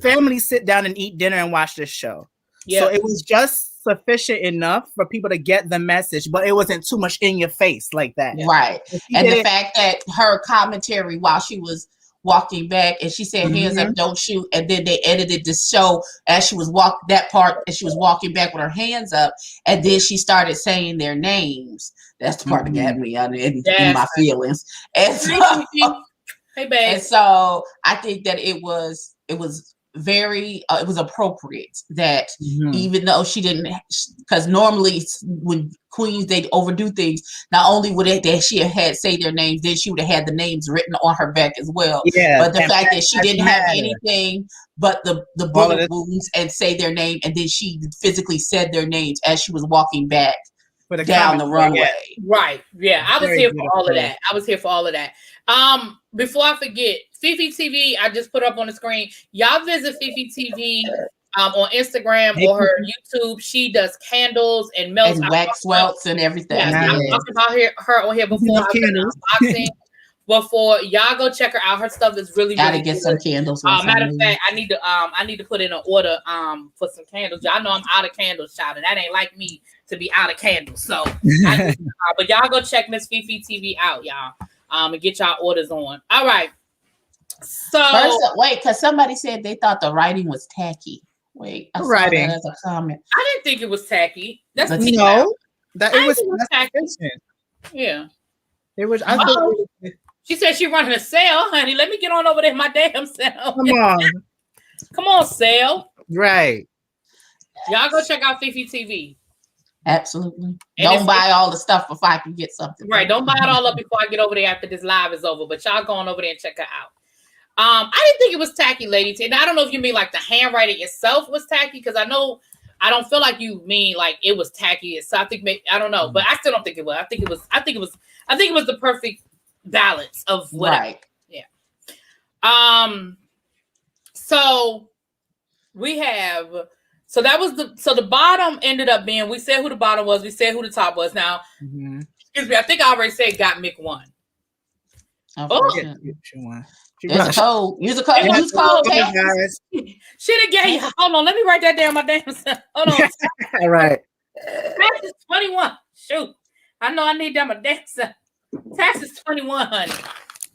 families sit down and eat dinner and watch this show. So it was just sufficient enough for people to get the message, but it wasn't too much in your face like that. Right. And the fact that her commentary while she was walking back and she said hands up, don't shoot, and then they edited the show as she was walking back with her hands up, and then she started saying their names. That's the part that got me in my feelings. And so, hey babe. And so I think that it was very it was appropriate that even though she didn't, because normally when queens they overdo things, not only would she had say their names, then she would have had the names written on her back as well. But the fact that she didn't have anything but the bullet wounds and say their name, and then she physically said their names as she was walking back down the runway. Right. Yeah. I was here for all of that. Before I forget, Fifi TV, I just put up on the screen. Y'all visit Fifi TV on Instagram or her YouTube. She does candles and melts and wax swelts and everything. Yes, I'm talking about her on here before I was unboxing. Before y'all go check her out, her stuff is really gotta really get good. Some candles. Matter of fact, I need to put in an order for some candles. Y'all know I'm out of candles, child, and that ain't like me to be out of candles. So, but y'all go check Miss Fifi TV out, y'all, and get y'all orders on. All right. So wait, because somebody said they thought the writing was tacky. Wait, I saw that as a comment. I didn't think it was tacky. That's that it was tacky. Yeah, it was. She said she running a sale, honey. Let me get on over there my damn self. Come on, sale. Right. Y'all go check out Fifi TV. Absolutely. And don't buy all the stuff before I can get something. Right. Don't buy it all up before I get over there after this live is over. But y'all go on over there and check her out. I didn't think it was tacky, ladies. And I don't know if you mean like the handwriting itself was tacky, because I don't feel like you mean like it was tacky. So I think I don't know, but I still don't think it was. I think it was the perfect balance of what. Right. Yeah. So we have. So that was the bottom ended up being. We said who the bottom was. We said who the top was. Now, excuse me. I think I already said Got Mick won. There's a code. Use a code. Use code. She done gave. Hold on. Let me write that down my damn self. Hold on. All right. Tax is 21. Shoot. I know I need that my damn self. Tax is 21, honey.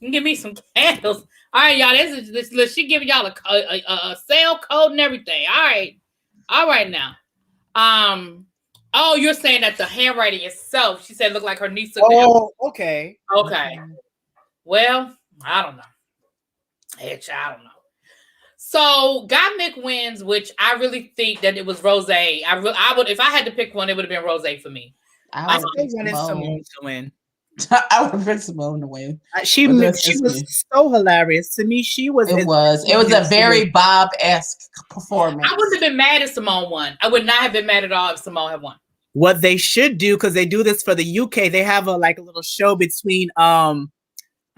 You can give me some candles. All right, y'all. This she giving y'all a sale code and everything. All right now. Oh, you're saying that the handwriting itself, she said, looked like her niece. Okay. Okay. Well, I don't know. I don't know. So, Got Mick wins, which I really think that it was Rose. I would, if I had to pick one, it would have been Rose for me. I wanted Simone to win. I would have been Simone to win. She was so hilarious to me. It was a very Bob-esque performance. I wouldn't have been mad if Simone won. I would not have been mad at all if Simone had won. What they should do, because they do this for the UK, they have a little show between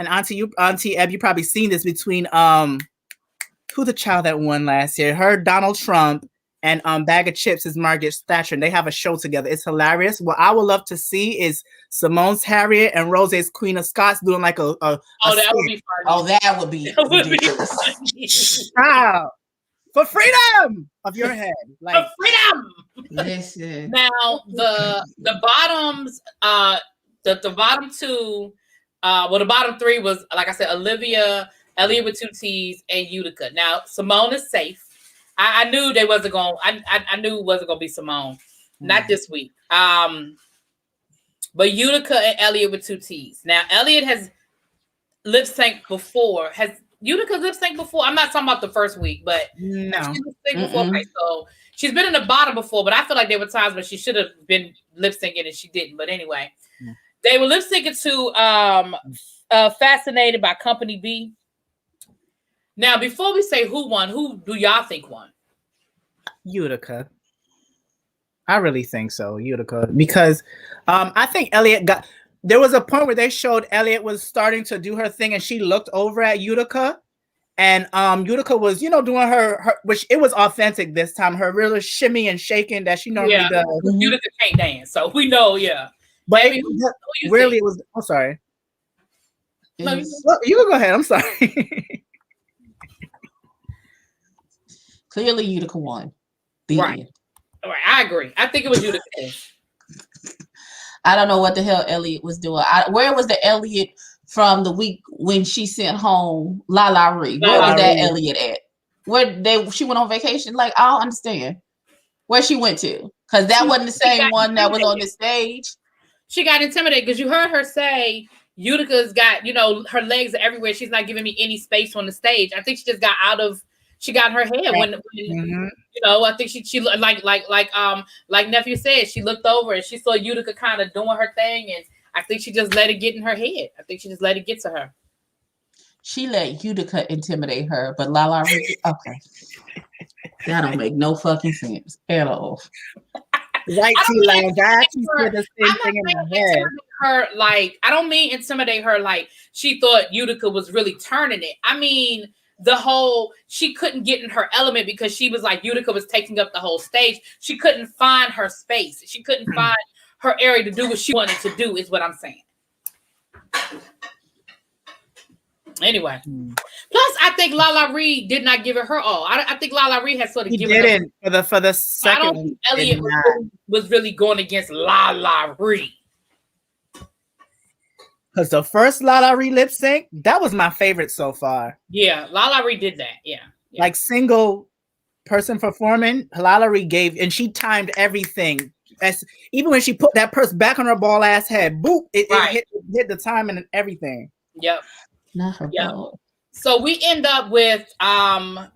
and Auntie Eb, you probably seen this, between who the child that won last year? Her, Donald Trump, and Bag of Chips is Margaret Thatcher, and they have a show together. It's hilarious. What I would love to see is Simone's Harriet and Rose's Queen of Scots doing like a that would be fun. Oh, that would be ridiculous. Wow. For freedom of your head. For freedom. Listen. Now the bottoms, the bottom two, the bottom three was, like I said, Olivia with 2 T's, and Utica. Now Simone is safe. I knew they wasn't going. I knew it wasn't going to be Simone. Not this week. But Utica and Elliott with 2 T's. Now Elliott has lip synced before. Has Utica lip synced before? I'm not talking about the first week, but no. she lip synced before. Okay, so she's been in the bottom before, but I feel like there were times when she should have been lip syncing and she didn't. But anyway, they were lip syncing to "Fascinated" by Company B. Now, before we say who won, who do y'all think won? Utica. I really think so, Utica, because I think Elliott got. There was a point where they showed Elliott was starting to do her thing, and she looked over at Utica, and Utica was, doing her, which it was authentic this time. Her real shimmy and shaking that she normally does. Utica can't dance, so we know, But Maybe, really, it was. I'm sorry. No, you can go ahead. I'm sorry. Clearly, Utica won. Right. All right, I agree. I think it was Utica. I don't know what the hell Elliott was doing. Where was the Elliott from the week when she sent home La Ree? Where was that Elliott at? She went on vacation? Like, I don't understand where she went to, because that wasn't the same one that was on the stage. She got intimidated because you heard her say Utica's got, her legs are everywhere. She's not giving me any space on the stage. I think she just got she got her head when I think she like nephew said, she looked over and she saw Utica kind of doing her thing, and I think she just let it get in her head. I think she just let it get to her. She let Utica intimidate her, but La Ree, okay, that don't make no fucking sense at all. Right, T-Lounge. I actually said the same thing in my head. I don't mean intimidate her like she thought Utica was really turning it. I mean, she couldn't get in her element because she was like, Utica was taking up the whole stage. She couldn't find her space. She couldn't find her area to do what she wanted to do, is what I'm saying. Anyway, plus I think La Ree did not give it her all. I think La Ree had sort of given it for the second. I don't think Elliott was really going against La Ree. Because the first La Ree lip sync, that was my favorite so far. Yeah, La Ree did that. Yeah. Like single person performing, La Ree gave, and she timed everything. Even when she put that purse back on her ball ass head, boop, it hit the time and everything. Yep. Not her ball. So we end up with I'm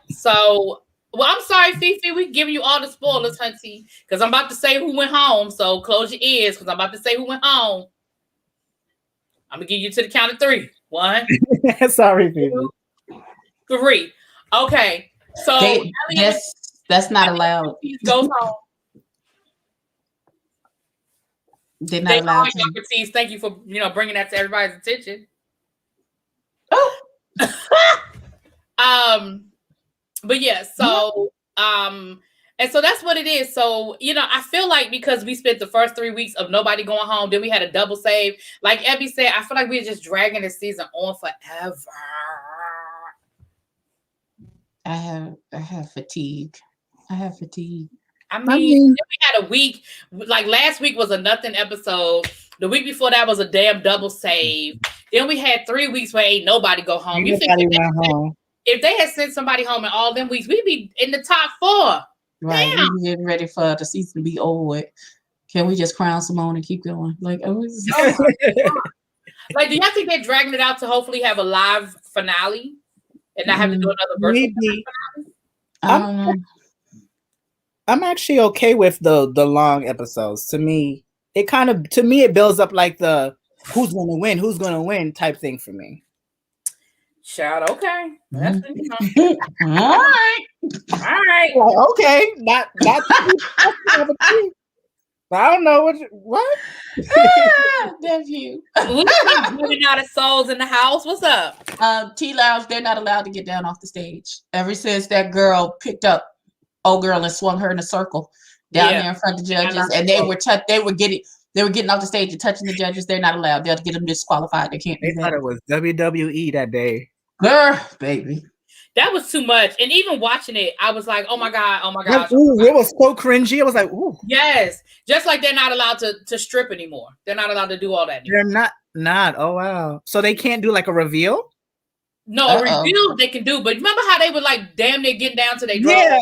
sorry, Fifi, we giving you all the spoilers, hunty, because I'm about to say who went home. So close your ears, because I'm about to say who went home. I'm gonna give you to the count of 3. 1. Sorry, people. 3. Okay. So that's not allowed. Goes home. They're not allowed. Thank you for bringing that to everybody's attention. Oh. But yeah. So and so that's what it is. So, I feel like because we spent the first 3 weeks of nobody going home, then we had a double save. Like Abby said, I feel like we're just dragging this season on forever. I have fatigue. I mean, we had a week, like last week was a nothing episode. The week before that was a damn double save. Then we had 3 weeks where ain't nobody go home. You think if they had sent somebody home in all them weeks, we'd be in the top 4. Right, we're getting ready for the season to be over with. Can we just crown Simone and keep going? Like, do y'all think they're dragging it out to hopefully have a live finale and not have to do another virtual finale? I don't know. I'm actually okay with the long episodes. To me, it builds up like the who's gonna win type thing for me. Shout, okay. That's all right. Like, okay, not I don't know what. Nephew. Moving out of souls in the house. What's up? T-Lounge, they're not allowed to get down off the stage. Ever since that girl picked up old girl and swung her in a circle down there in front of the judges, and they were getting off the stage and touching the judges. They're not allowed. They'll get them disqualified. They can't do that. They thought it was WWE that day. Girl, baby. That was too much. And even watching it, I was like, oh my God. It was so cringy. I was like, ooh. Yes. Just like they're not allowed to strip anymore. They're not allowed to do all that anymore. They're not. Oh, wow. So they can't do like a reveal? No, a review they can do, but remember how they were like damn near getting down to their draw? Yeah,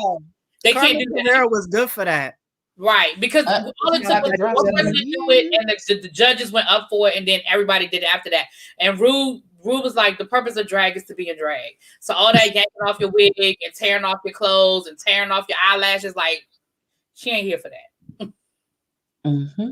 they Carmen can't do that. Herrera was good for that. Right, because all it took was one person to do it, and the judges went up for it, and then everybody did it after that. And Rue was like, the purpose of drag is to be in drag. So all that yanking off your wig and tearing off your clothes and tearing off your eyelashes, like, she ain't here for that. Mm-hmm.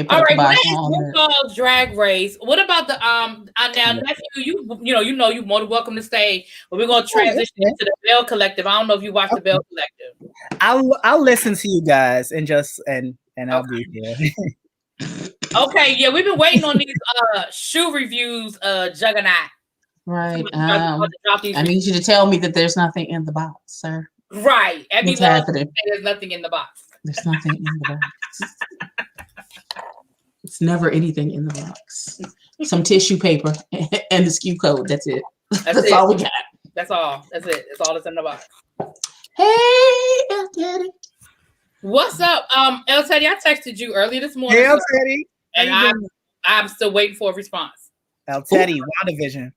All right, that is RuPaul's Drag Race. What about the now nephew? You know you're more than welcome to stay, but we're gonna transition into the Belle Collective. I don't know if you watched the Belle Collective. I'll listen to you guys and I'll be here. Okay, yeah, we've been waiting on these shoe reviews, Juggernaut. Right. I need you to tell me that there's nothing in the box, sir. Right. What's happening? There's nothing in the box. There's nothing in the box. It's never anything in the box. Some tissue paper and the SKU code. That's it. That's all we got. That's all. That's it. That's all that's in the box. Hey, El Teddy. What's up? El Teddy, I texted you earlier this morning. Hey, El Teddy. And I'm still waiting for a response. El Teddy, WandaVision.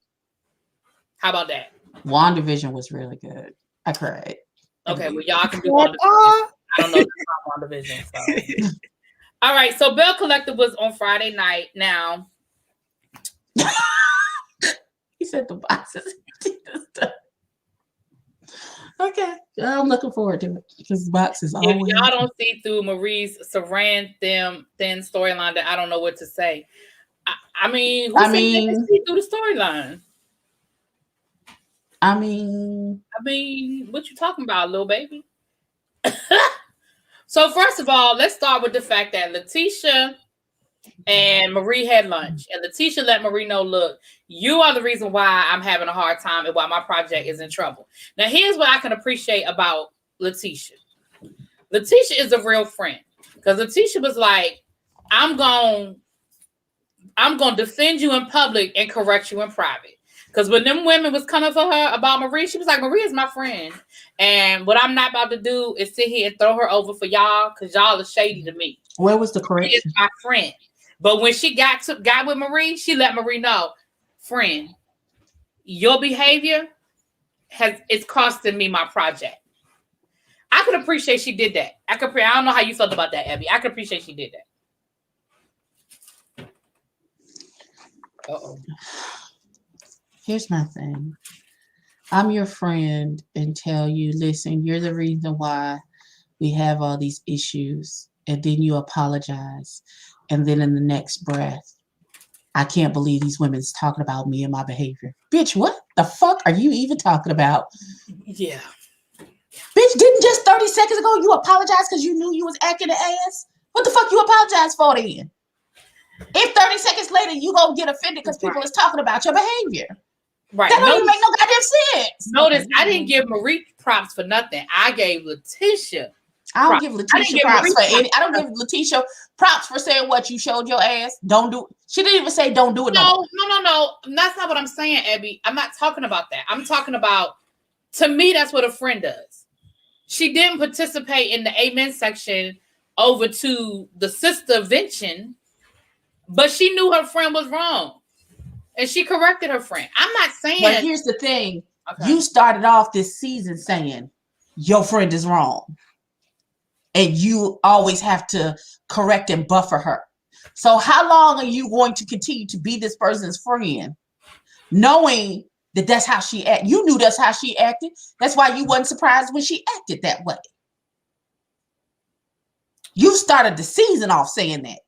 How about that? WandaVision was really good. I cried. Okay, well, y'all can do WandaVision. I don't know about WandaVision. So. All right, so Belle Collective was on Friday night. Now, he said the boxes. Okay, I'm looking forward to it because the box is always. If y'all don't see through Marie's saran thin storyline, that I don't know what to say. I mean, see through the storyline. I mean, what you talking about, little baby? So first of all, let's start with the fact that Letitia and Marie had lunch, and Letitia let Marie know, look, you are the reason why I'm having a hard time and why my project is in trouble. Now, here's what I can appreciate about Letitia. Letitia is a real friend, because Letitia was like, I'm going to defend you in public and correct you in private. Because when them women was coming for her about Marie, she was like, Marie is my friend. And what I'm not about to do is sit here and throw her over for y'all, because y'all are shady to me. Where was the correction? She is my friend. But when she got with Marie, she let Marie know, friend, your behavior it's costing me my project. I could appreciate she did that. I don't know how you felt about that, Abby. I could appreciate she did that. Uh-oh. Here's my thing. I'm your friend and tell you, listen, you're the reason why we have all these issues. And then you apologize. And then in the next breath, I can't believe these women's talking about me and my behavior. Bitch, what the fuck are you even talking about? Yeah. Bitch, didn't just 30 seconds ago you apologize because you knew you was acting the ass? What the fuck you apologize for then? If 30 seconds later you gonna get offended because people is talking about your behavior. Right. That don't even make no goddamn sense. Notice I didn't give Marie props for nothing. I gave Letitia. I don't give Letitia props for any. I don't give Letitia props for saying what you showed your ass. Don't do. She didn't even say don't do it. No. That's not what I'm saying, Abby. I'm not talking about that. I'm talking about, to me, that's what a friend does. She didn't participate in the amen section over to the sister vention, but she knew her friend was wrong. And she corrected her friend. I'm not saying. But here's the thing. Okay. You started off this season saying your friend is wrong. And you always have to correct and buffer her. So how long are you going to continue to be this person's friend, knowing that that's how she acted? You knew that's how she acted. That's why you wasn't surprised when she acted that way. You started the season off saying that.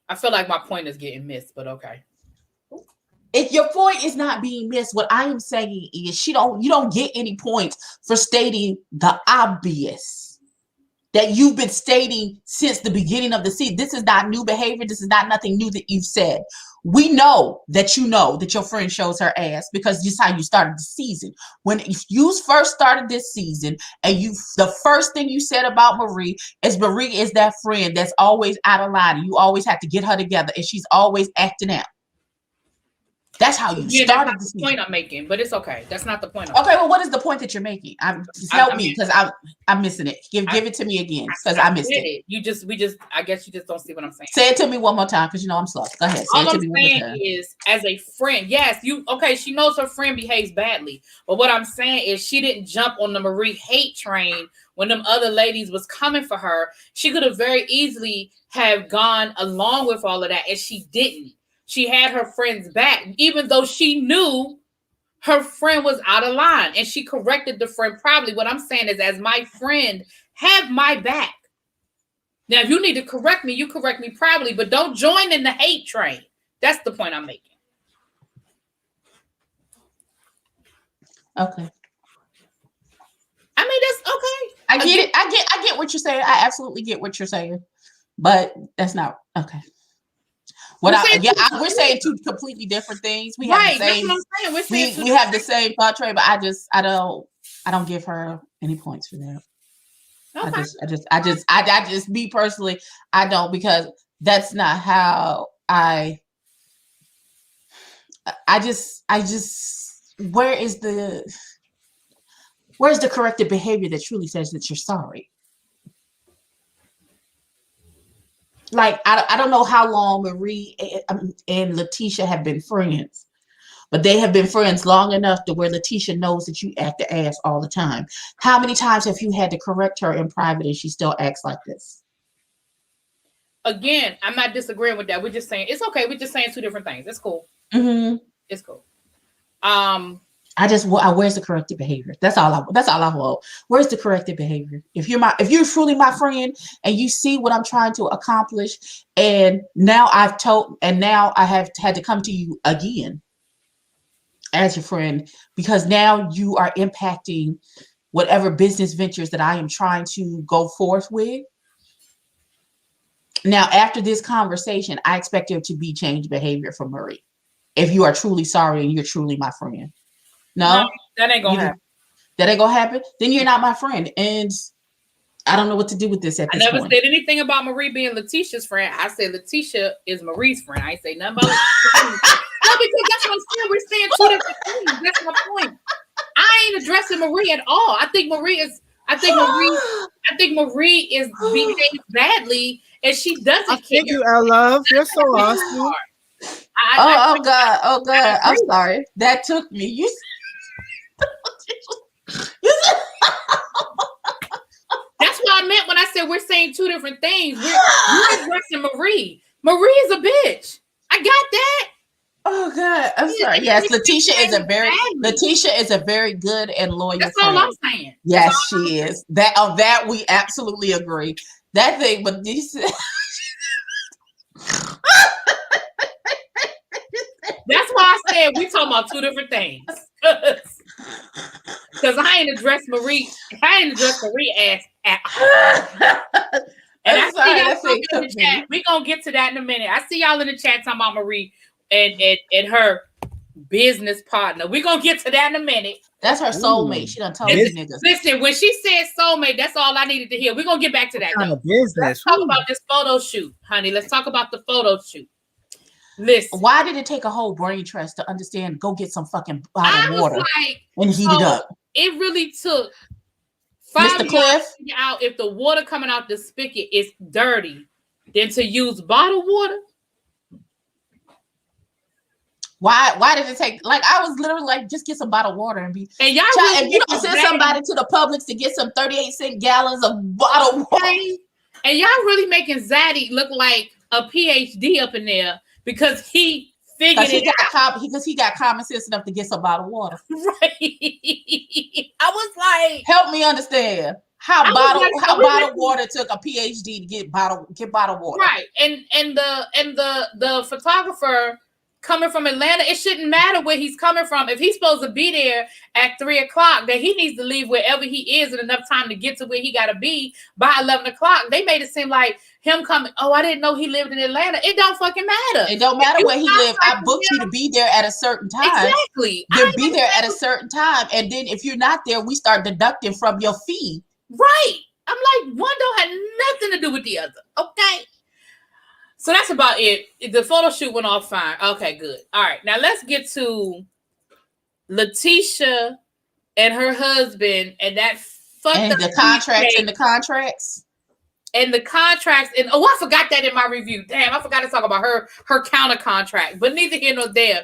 I feel like my point is getting missed, but okay. If your point is not being missed, what I am saying is you don't get any points for stating the obvious that you've been stating since the beginning of the season. This is not new behavior. This is not nothing new that you've said. We know that your friend shows her ass because this is how you started the season. If you first started this season and the first thing you said about Marie is that friend that's always out of line. You always have to get her together and she's always acting out. That's how you started the season. Point I'm making, but it's okay. That's not the point. Okay, well, what is the point that you're making? Just help me because I'm missing it. Give it to me again because I missed it. I guess you just don't see what I'm saying. Say it to me one more time because you know I'm slow. Go ahead. Say All it to I'm me one more saying time. is, as a friend, yes, she knows her friend behaves badly, but what I'm saying is she didn't jump on the Marie hate train when them other ladies was coming for her. She could have very easily have gone along with all of that, and she didn't. She had her friend's back, even though she knew her friend was out of line, and she corrected the friend probably. What I'm saying is, as my friend, have my back. Now, if you need to correct me, you correct me probably, but don't join in the hate train. That's the point I'm making. Okay. I mean, that's okay. I get it. I get what you're saying. I absolutely get what you're saying, but that's not okay. We're saying two completely different things. We have the same. That's what I'm saying. We have the same thought train, but I don't give her any points for that. Okay. I just me personally, I don't, because that's not how I just where's the corrective behavior that truly says that you're sorry? Like, I don't know how long Marie and Letitia have been friends, but they have been friends long enough to where Letitia knows that you act the ass all the time. How many times have you had to correct her in private and she still acts like this? Again, I'm not disagreeing with that. We're just saying it's okay. We're just saying two different things. It's cool. Mm-hmm. It's cool. Where's the corrective behavior? That's all I want. Where's the corrective behavior? If you're truly my friend and you see what I'm trying to accomplish, and now I have had to come to you again as your friend, because now you are impacting whatever business ventures that I am trying to go forth with. Now, after this conversation, I expect there to be changed behavior from Marie. If you are truly sorry and you're truly my friend. No, that ain't gonna happen. That ain't gonna happen. Then you're not my friend, and I don't know what to do with this at this point. I never said anything about Marie being Letitia's friend. I said Letitia is Marie's friend. I ain't say nothing about Letitia. No, because that's what I'm saying. We're saying two different things. That's my point. I ain't addressing Marie at all. I think Marie is behaving badly, and she doesn't care. Thank you, I love. You're so awesome. Oh God! I'm sorry. That took me. That's what I meant when I said we're saying two different things. We're addressing Marie. Marie is a bitch. I got that. Oh God, I'm sorry. Yes, Letitia is a very good and loyal That's friend. all I'm saying. Yes, she is. That we absolutely agree. That thing, but these. That's why I said we talking about two different things. Because I ain't addressed Marie. I ain't addressed Marie ass at all. And I see y'all talking in the chat. We're gonna get to that in a minute. I see y'all in the chat talking about Marie and her business partner. We're gonna get to that in a minute. That's her soulmate. She done told me niggas. Listen, when she said soulmate, that's all I needed to hear. We're gonna get back to that. Though. Let's talk about this photo shoot, honey. Let's talk about the photo shoot. Listen. Why did it take a whole brain trust to understand? Go get some fucking bottled water and heat it up. It really took 5 years to figure out if the water coming out the spigot is dirty, than to use bottled water. Why did it take? Like, I was literally like, just get some bottled water and be. And y'all, really if you don't send somebody to the Publix to get some 38-cent gallons of bottled water, and y'all really making Zaddy look like a PhD up in there. Because he figured it out. Because he got common sense enough to get some bottled water. Right. I was like, help me understand how bottled water took a PhD to get bottled water. Right. And the photographer coming from Atlanta, it shouldn't matter where he's coming from. If he's supposed to be there at 3:00, then he needs to leave wherever he is in enough time to get to where he got to be by 11:00. They made it seem like him coming. Oh, I didn't know he lived in Atlanta. It don't fucking matter. It don't matter where he lived. I booked you to be there at a certain time. Exactly. Then be there at a certain time, and then if you're not there, we start deducting from your fee. Right. I'm like, one don't have nothing to do with the other. Okay. So that's about it. The photo shoot went off fine. Okay, good. All right, now let's get to Letitia and her husband and that fucked and up the contracts cheesecake. and the contracts. And the contracts, and I forgot that in my review. Damn, I forgot to talk about her counter contract. But neither here nor there.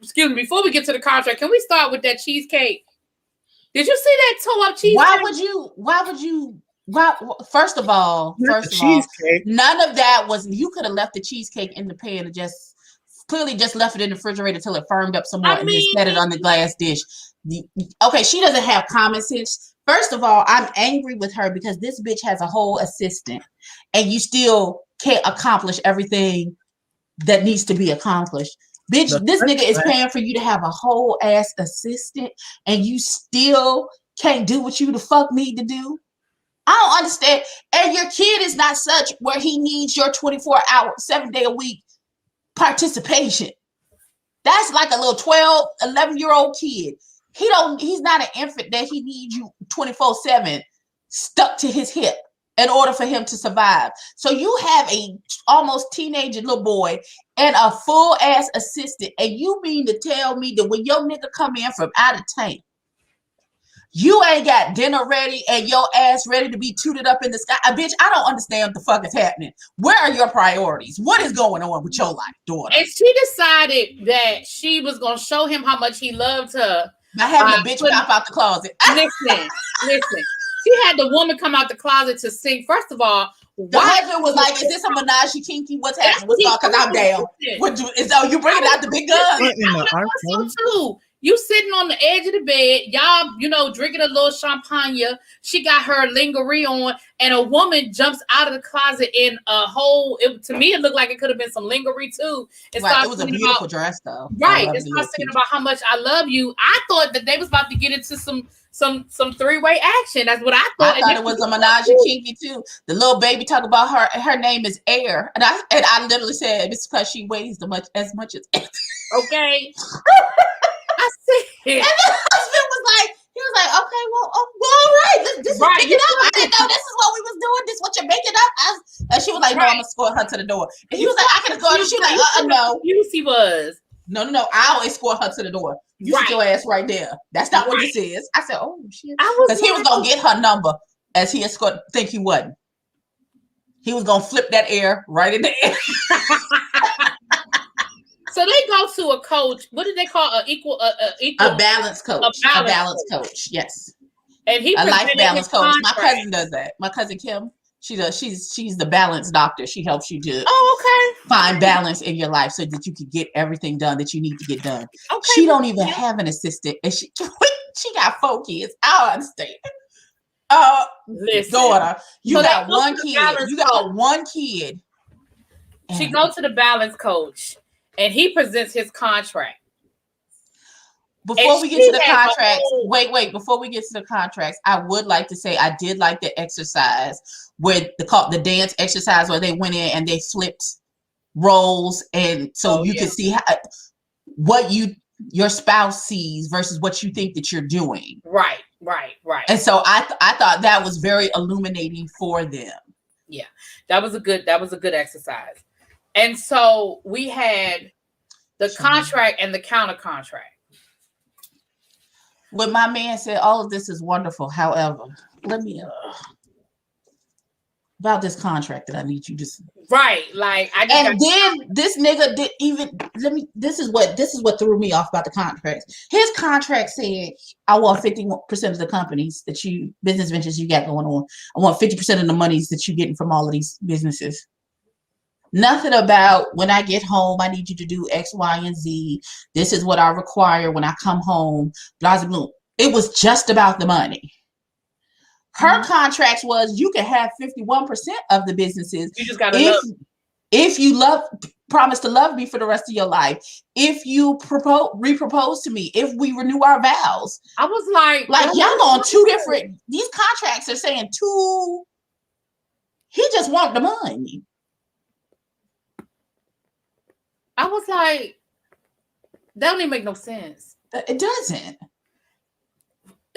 Excuse me. Before we get to the contract, can we start with that cheesecake? Did you see that toe up cheesecake? Why would you? First of all, none of that was. You could have left the cheesecake in the pan and just left it in the refrigerator until it firmed up some more, and then set it on the glass dish. Okay, she doesn't have common sense. First of all, I'm angry with her because this bitch has a whole assistant, and you still can't accomplish everything that needs to be accomplished. Bitch, this nigga is paying for you to have a whole ass assistant, and you still can't do what you the fuck need to do. I don't understand. And your kid is not such where he needs your 24-hour, 7-day a week participation. That's like a little 12, 11-year-old kid. He's not an infant that he needs you 24/7 stuck to his hip in order for him to survive. So you have a almost teenager little boy and a full ass assistant, and you mean to tell me that when your nigga come in from out of town, you ain't got dinner ready and your ass ready to be tooted up in the sky? Bitch, I don't understand what the fuck is happening. Where are your priorities? What is going on with your life, daughter? And she decided that she was going to show him how much he loved her. By having a bitch pop out the closet. Listen. She had the woman come out the closet to sing. First of all, the husband was like, "Is this a menage kinky? What's happening? What's up? Because I'm down." You bringing out the big gun? Too. You sitting on the edge of the bed, y'all, drinking a little champagne. She got her lingerie on, and a woman jumps out of the closet in a whole. To me, it looked like it could have been some lingerie too. Right, it was a beautiful dress, though. Right, and starts thinking about how much I love you. I thought that they was about to get into some 3-way action. That's what I thought. I thought it was a menage kinky too. The little baby talk about her name is Air, and I literally said it's because she weighs as much as Air. Okay. I said, and the husband he was like, okay, well, all right, this is picking up. I didn't know this is what we was doing. This is what you're making up. And she was like, no, I'm gonna escort her to the door. And he was like, I can escort her. She was like, no. Lucy was. No, I'll escort her to the door. You sit your ass right there. That's not what this is. I said, oh shit. Because he was gonna get her number as he escorted. Think he wasn't. He was gonna flip that air right in the air. So they go to a coach. What did they call a balance coach? A balance coach. Yes. And he a life balance coach. My cousin does that. My cousin Kim. She's the balance doctor. She helps you to find balance in your life so that you can get everything done that you need to get done. Okay, she don't even have an assistant, and she got 4 kids. I understand. Listen, daughter, you got one kid. You got one kid. She goes to the balance coach. And he presents his contract. Before we get to the contracts, wait. Before we get to the contracts, I would like to say I did like the exercise with the dance exercise where they went in and they flipped roles, and so you can see what your spouse sees versus what you think that you're doing. Right. And so I thought that was very illuminating for them. Yeah, that was a good exercise. And so we had the contract and the counter contract. When my man said, all of this is wonderful. However, let me about this contract that I need you to see. Right. Like this nigga did even this is what threw me off about the contract. His contract said, I want 50% of the companies business ventures you got going on. I want 50% of the monies that you're getting from all of these businesses. Nothing about when I get home, I need you to do X, Y, and Z. This is what I require when I come home. Blah, blah, blah. It was just about the money. Her contract was you can have 51% of the businesses. You just gotta love. If you promise to love me for the rest of your life. If you repropose to me. If we renew our vows. I was like y'all on 2 different. These contracts are saying 2. He just want the money. I was like, that don't even make no sense. It doesn't.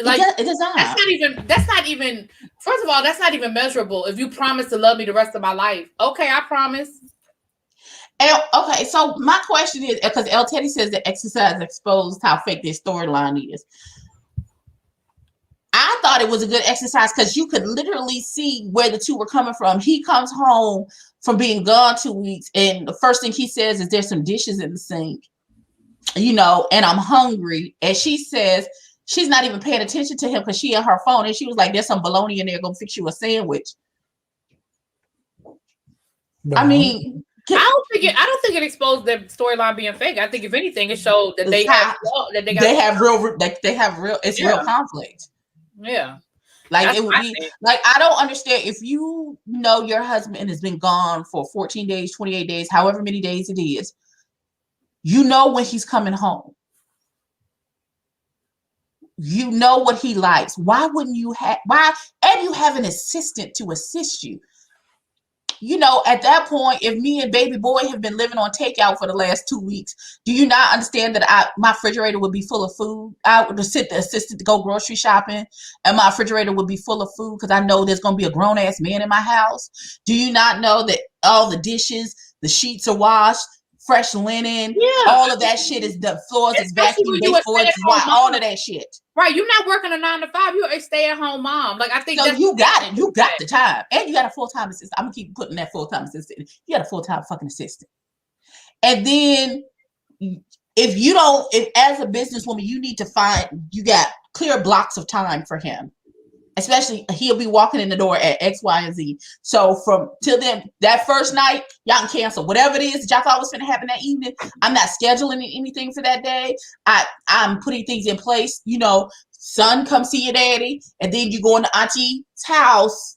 Like it does not. That's not even. First of all, that's not even measurable. If you promise to love me the rest of my life, okay, I promise. Okay, so my question is, because El Teddy says that exercise exposed how fake this storyline is. I thought it was a good exercise because you could literally see where the two were coming from. He comes home from being gone 2 weeks, and the first thing he says is, "There's some dishes in the sink, and I'm hungry." And she says she's not even paying attention to him because she on her phone, and she was like, "There's some bologna in there. Go fix you a sandwich." No. I mean, I don't think it exposed the storyline being fake. I think if anything, it showed that they have real conflict. Yeah. Like it would be like, I don't understand if you know your husband has been gone for 14 days, 28 days, however many days it is, you know when he's coming home. You know what he likes. Why wouldn't you have and you have an assistant to assist you? At that point, if me and baby boy have been living on takeout for the last 2 weeks, do you not understand that my refrigerator would be full of food? I would sit the assistant to go grocery shopping, and my refrigerator would be full of food because I know there's going to be a grown-ass man in my house. Do you not know that all the dishes, the sheets are washed, fresh linen, all of that shit is the floors is vacuumed, baseboards, all of that shit. Right, you're not working a 9 to 5. You're a stay-at-home mom. Like I think so you got it. You got the time, and you got a full-time assistant. I'm gonna keep putting that full-time assistant. You got a full-time fucking assistant, and then if as a businesswoman, you need to you got clear blocks of time for him. Especially he'll be walking in the door at X, Y, and Z. So from till then, that first night, y'all can cancel whatever it is that y'all thought was going to happen that evening. I'm not scheduling anything for that day. I'm putting things in place. Son, come see your daddy, and then you go into Auntie's house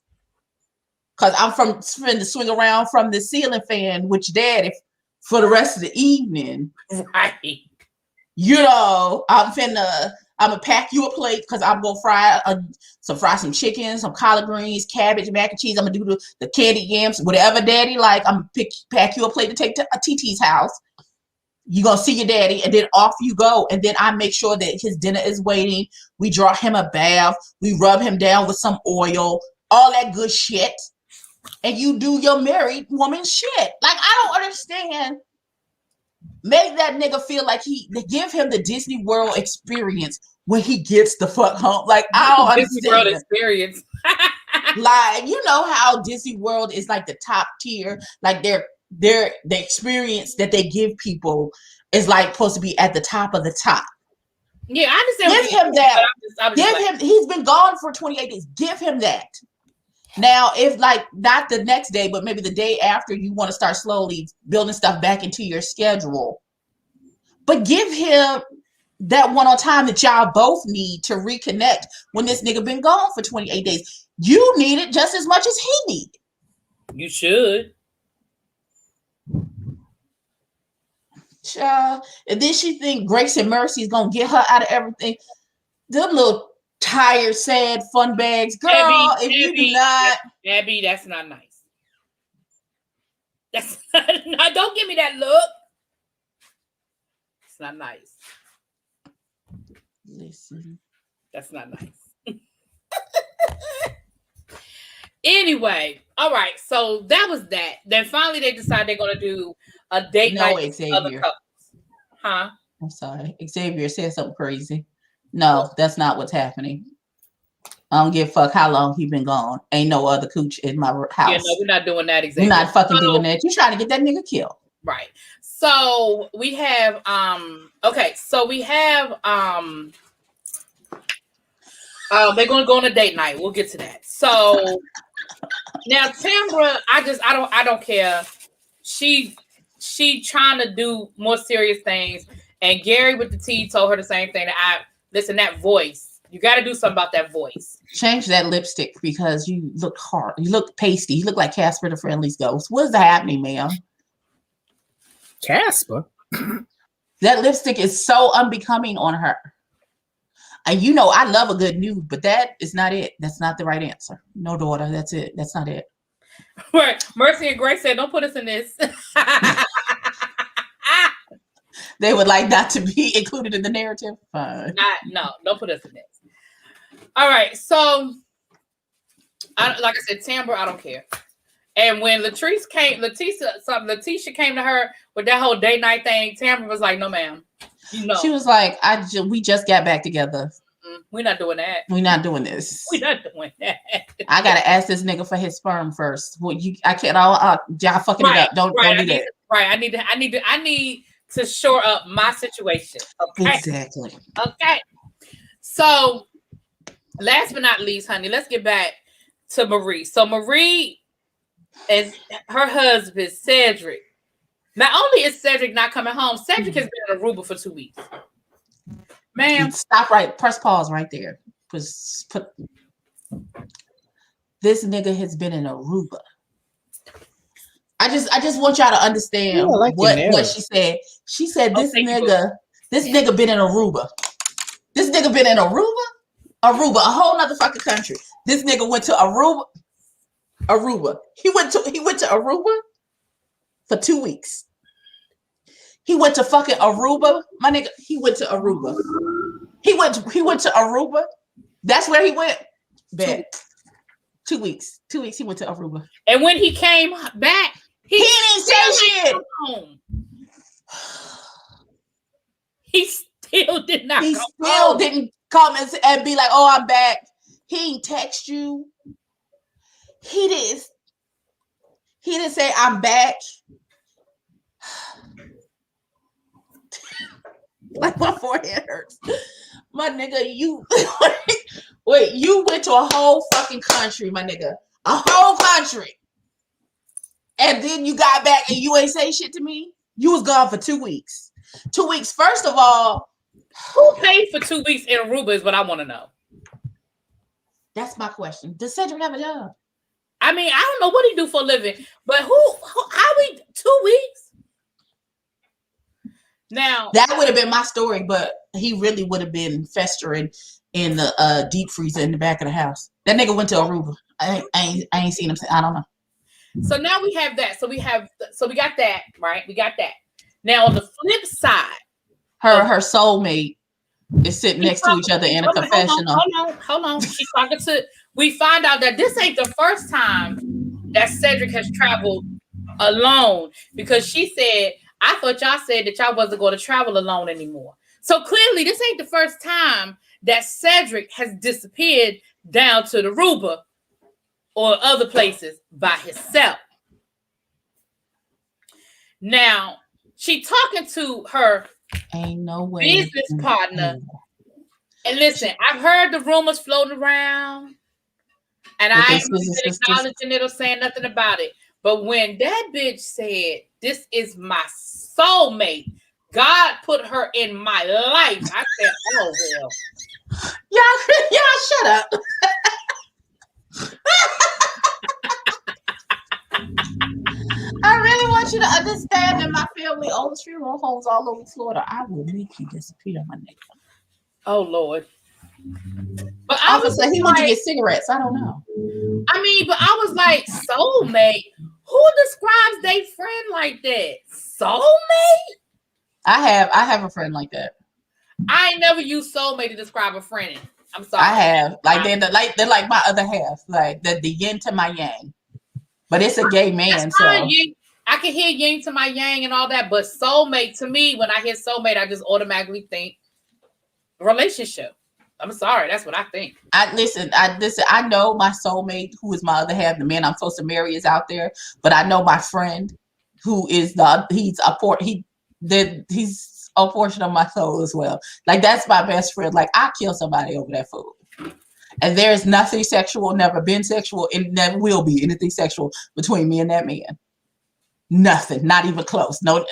because I'm from to swing around from the ceiling fan with your daddy for the rest of the evening. Right. I'm gonna pack you a plate because I'm gonna fry some chicken, some collard greens, cabbage, mac and cheese. I'm gonna do the candy yams, whatever daddy like. I'm gonna pack you a plate to take to TT's house. You're gonna see your daddy, and then off you go. And then I make sure that his dinner is waiting. We draw him a bath. We rub him down with some oil, all that good shit. And you do your married woman shit. Like, I don't understand. Make that nigga feel like give him the Disney World experience when he gets the fuck home. Like, I don't understand. Disney World experience. Like, how Disney World is like the top tier. Like the experience that they give people is like supposed to be at the top of the top. Yeah, I understand. Give him that. He's been gone for 28 days. Give him that. Now, if like not the next day, but maybe the day after, you want to start slowly building stuff back into your schedule, but give him that one-on time that y'all both need to reconnect when this nigga been gone for 28 days. You need it just as much as he needed. You should. And then she think Grace and Mercy is gonna get her out of everything. Them little tired, sad, fun bags, girl. Abby, you do not, Abby, that's not nice. That's not, don't give me that look. It's not nice. Listen, that's not nice. Anyway, all right. So that was that. Then finally, they decided they're gonna do a date night with other couples. Huh? I'm sorry, Xavier said something crazy. No, that's not what's happening. I don't give a fuck how long he been gone. Ain't no other cooch in my house. Yeah, no, we're not doing that exactly. We're not fucking doing that. You trying to get that nigga killed. Right. So we have they're gonna go on a date night. We'll get to that. So now Tambra, I don't care. She trying to do more serious things. And Gary with the T told her the same thing. That voice. You got to do something about that voice. Change that lipstick because you look hard. You look pasty. You look like Casper the Friendly Ghost. What is happening, ma'am? Casper? That lipstick is so unbecoming on her. And I love a good nude, but that is not it. That's not the right answer. No, daughter. That's it. That's not it. Right. Mercy and Grace said, don't put us in this. They would like not to be included in the narrative. Fine. No, don't put us in this. All right, so like I said, Timber, I don't care. And when Letitia came to her with that whole date night thing, Tamara was like, "No, ma'am." You know. She was like, we just got back together. We're not doing that. We're not doing this. We're not doing that. I gotta ask this nigga for his sperm first. Well, I can't. Y'all fucking it up. Don't do that. Right. I need to shore up my situation. Okay. Exactly. Okay. So, last but not least, honey, let's get back to Marie. So Marie and her husband Cedric. Not only is Cedric not coming home, Cedric has been in Aruba for 2 weeks. Ma'am, stop right. Press pause right there. This nigga has been in Aruba. I just want y'all to understand what she said. She said this nigga been in Aruba. This nigga been in Aruba, a whole nother fucking country. This nigga went to Aruba. He went to Aruba for 2 weeks. He went to fucking Aruba, my nigga. He went to Aruba. He went to Aruba. That's where he went. Bet. 2 weeks. 2 weeks. He went to Aruba. And when he came back, he didn't say shit. Home. He still did not. He still didn't come and be like, "Oh, I'm back." He didn't text you. He didn't say, "I'm back." Like my forehead hurts. My nigga, you wait, you went to a whole fucking country, my nigga. A whole country. And then you got back and you ain't say shit to me. You was gone for 2 weeks. 2 weeks. First of all, who paid for 2 weeks in Aruba is what I want to know. That's my question. Does Cedric have a job? I mean, I don't know what he do for a living, but how we 2 weeks? Now that would have been my story, but he really would have been festering in the deep freezer in the back of the house. That nigga went to Aruba. I ain't seen him. I don't know. So now we have that. So we got that, right? We got that. Now on the flip side, her soulmate is sitting next to each other in a confessional. Hold on. She's talking to. We find out that this ain't the first time that Cedric has traveled alone, because she said, "I thought y'all said that y'all wasn't going to travel alone anymore." So clearly, this ain't the first time that Cedric has disappeared down to the Aruba or other places by himself. Now, she talking to her business partner. And listen, I've heard the rumors floating around, and I ain't been acknowledging it or saying nothing about it. But when that bitch said, "This is my soulmate, God put her in my life," I said, "Oh well." Y'all shut up. I really want you to understand that my family owns funeral homes all over Florida. I will make you disappear, my nigga. Oh Lord. But I was like, he went to get cigarettes. I don't know. I mean, but I was like, soulmate? Who describes their friend like that? Soulmate? I have a friend like that. I ain't never used soulmate to describe a friend. I'm sorry. I have. Like they're like my other half, like the yin to my yang. But it's a gay man, so I can hear yin to my yang and all that, but soulmate, to me, when I hear soulmate, I just automatically think relationship. I'm sorry, that's what I think. I know my soulmate, who is my other half, the man I'm supposed to marry, is out there. But I know my friend, who is he's a portion of my soul as well. Like, that's my best friend. Like, I kill somebody over that food. And there is nothing sexual, never been sexual, and never will be anything sexual between me and that man. Nothing, not even close. No,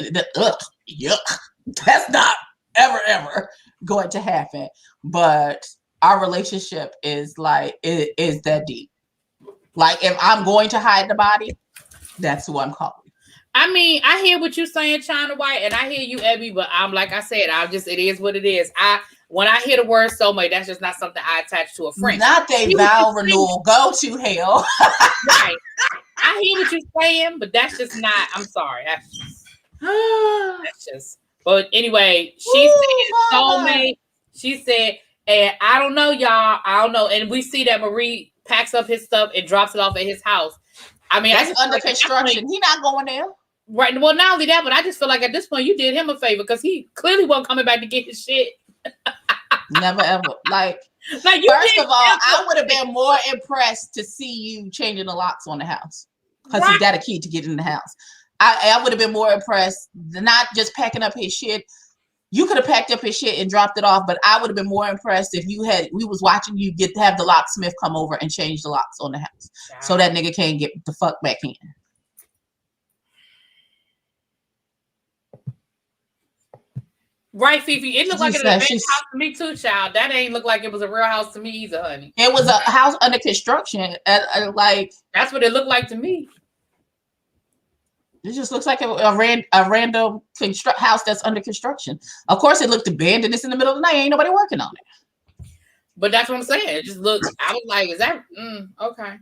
yuck. That's not ever going to happen. But our relationship is that deep. Like, if I'm going to hide the body, that's who I'm calling. I mean, I hear what you're saying, China White, and I hear you, Ebby, but like I said, it is what it is. When I hear the word soulmate, that's just not something I attach to a friend. Not a vow renewal. Go to hell. Right. I hear what you're saying, but that's just not. I'm sorry. That's just. But anyway, she said soulmate. She said And I don't know, y'all. I don't know. And we see that Marie packs up his stuff and drops it off at his house. I mean, that's under construction. He not going there. Right. Well, not only that, but I just feel like at this point you did him a favor because he clearly wasn't coming back to get his shit. Never ever. Like you first of all, I would have been more impressed to see you changing the locks on the house because he got a key to get in the house. I would have been more impressed, not just packing up his shit. You could have packed up his shit and dropped it off, but I would have been more impressed if we was watching you get to have the locksmith come over and change the locks on the house so that nigga can't get the fuck back in. Right, Fifi. It looked like an advanced house to me too, child. That ain't look like it was a real house to me either, honey. It was a house under construction. Like that's what it looked like to me. It just looks like a random house that's under construction. Of course, it looked abandoned. It's in the middle of the night. Ain't nobody working on it. But that's what I'm saying. It just looked. I was like, "Is that okay?"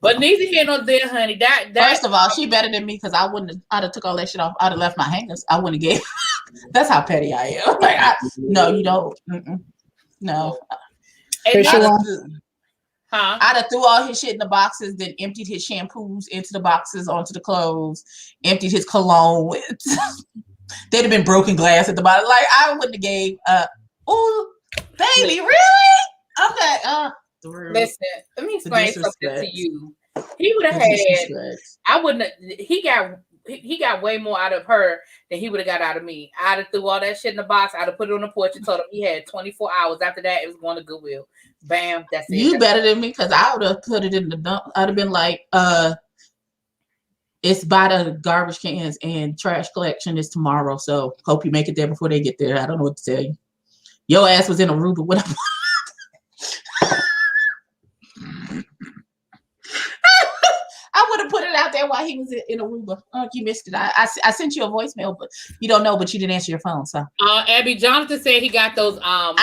But neither here nor there, honey. That first of all, she better than me because I'd have took all that shit off. I'd have left my hangers. I wouldn't have gave. That's how petty I am. Like, no, you don't. No. I'd have threw all his shit in the boxes, then emptied his shampoos into the boxes onto the clothes, emptied his cologne. They'd have been broken glass at the bottom. Like I wouldn't have gave oh baby, really? Okay. Listen, let me explain something to you. He would have had I wouldn't have, he got way more out of her than he would have got out of me. I'd have threw all that shit in the box. I'd have put it on the porch and told him he had 24 hours. After that, it was going to Goodwill. Bam, that's it. You better than me because I would have put it in the dump. I'd have been like, it's by the garbage cans and trash collection is tomorrow. So hope you make it there before they get there. I don't know what to tell you. Your ass was in Aruba. What? I would have put it out there while he was in Aruba. Oh, you missed it. I sent you a voicemail, but you don't know, but you didn't answer your phone. So, Abby, Jonathan said he got those. I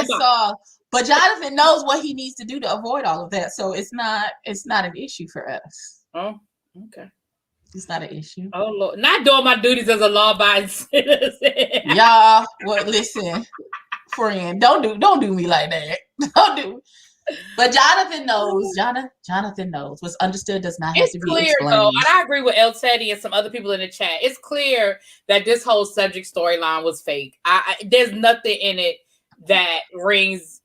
saw. But Jonathan knows what he needs to do to avoid all of that, so it's not an issue for us. Oh, okay. It's not an issue. Oh Lord, not doing my duties as a law-abiding citizen. Y'all, well, listen, friend, don't do me like that. Don't do. But Jonathan knows. Jonathan knows. What's understood does not have to be explained. It's clear, though, and I agree with El Teddy and some other people in the chat. It's clear that this whole Cedric storyline was fake. There's nothing in it that rings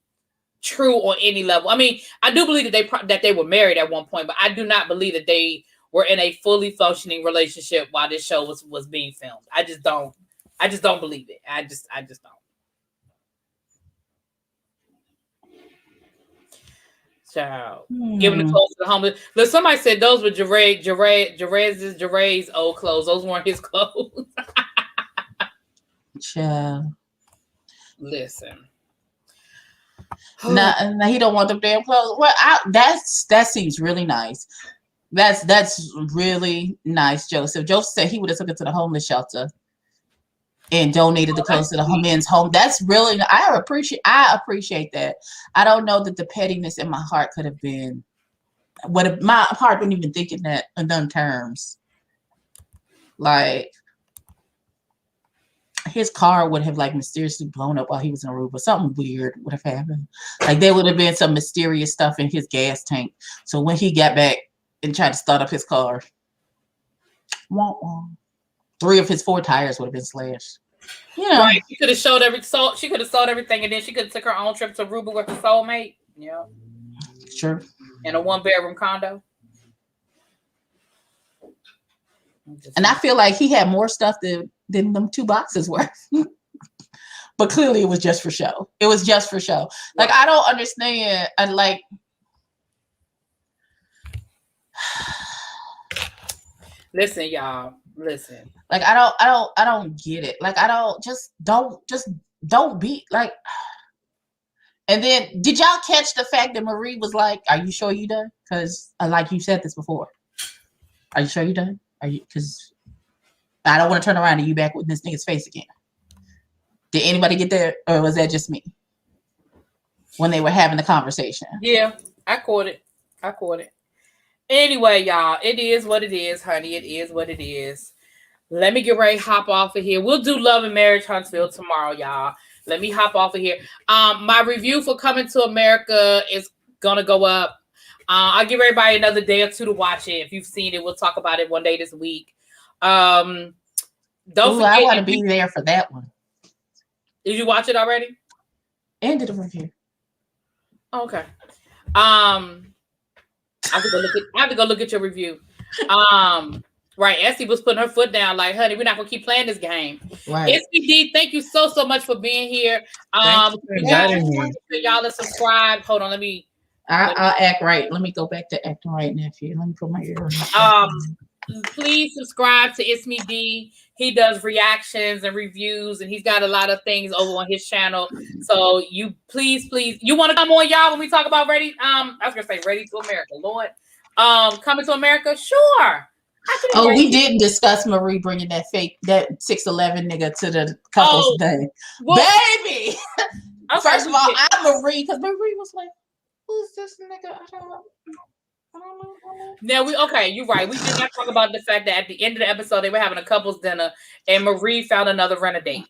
true on any level. I mean, I do believe that they were married at one point, but I do not believe that they were in a fully functioning relationship while this show was being filmed. I just don't believe it. I just don't. Child, giving the clothes to the homeless. Look, somebody said those were Jeray's old clothes. Those weren't his clothes. Child. Listen. No, he don't want them damn clothes. Well, that seems really nice. That's really nice, Joseph. Joseph said he would have took it to the homeless shelter and donated the clothes to the men's home. That's really, I appreciate that. I don't know that the pettiness in my heart could have been my heart wouldn't even think in that in them terms. Like his car would have like mysteriously blown up while he was in Aruba. Something weird would have happened. Like there would have been some mysterious stuff in his gas tank. So when he got back and tried to start up his car, 3 of his 4 tires would have been slashed. Yeah, right. She could have sold everything, and then she could have took her own trip to Aruba with her soulmate. Yeah, sure. In a 1-bedroom condo. And I feel like he had more stuff than them 2 boxes worth. But clearly, it was just for show. It was just for show. Like I don't understand. And like. Listen, y'all. Listen. Like I don't get it. Like I don't be like. And then did y'all catch the fact that Marie was like, "Are you sure you done?" Because like you said this before. Are you sure you done? Are you? Because I don't want to turn around and you back with this nigga's face again. Did anybody get there, or was that just me? When they were having the conversation. Yeah, I caught it. Anyway, y'all, it is what it is, honey. It is what it is. Let me get ready to hop off of here. We'll do Love and Marriage Huntsville tomorrow, y'all. Let me hop off of here. My review for Coming to America is gonna go up. I'll give everybody another day or two to watch it. If you've seen it, we'll talk about it one day this week. Don't forget, I want to be there for that one. Did you watch it already? Ended the review. Okay. I have to go look at your review. Right. Essie was putting her foot down like, honey, we're not gonna keep playing this game. Right. SBD, thank you so much for being here. Y'all are subscribed. Hold on, I'll act right. Let me go back to acting right, nephew. Let me put my ear please subscribe to It's Me D. He does reactions and reviews, and he's got a lot of things over on his channel. So you please, you want to come on, y'all, when we talk about Ready? I was gonna say Ready to America, Lord. Coming to America, sure. Oh, we didn't discuss Marie bringing that 6'11" nigga to the couples day, baby. Okay, first of all, I'm Marie because Marie was like, "Who's this nigga?" I don't know. Now you're right. We did not talk about the fact that at the end of the episode they were having a couples dinner and Marie found another renegade.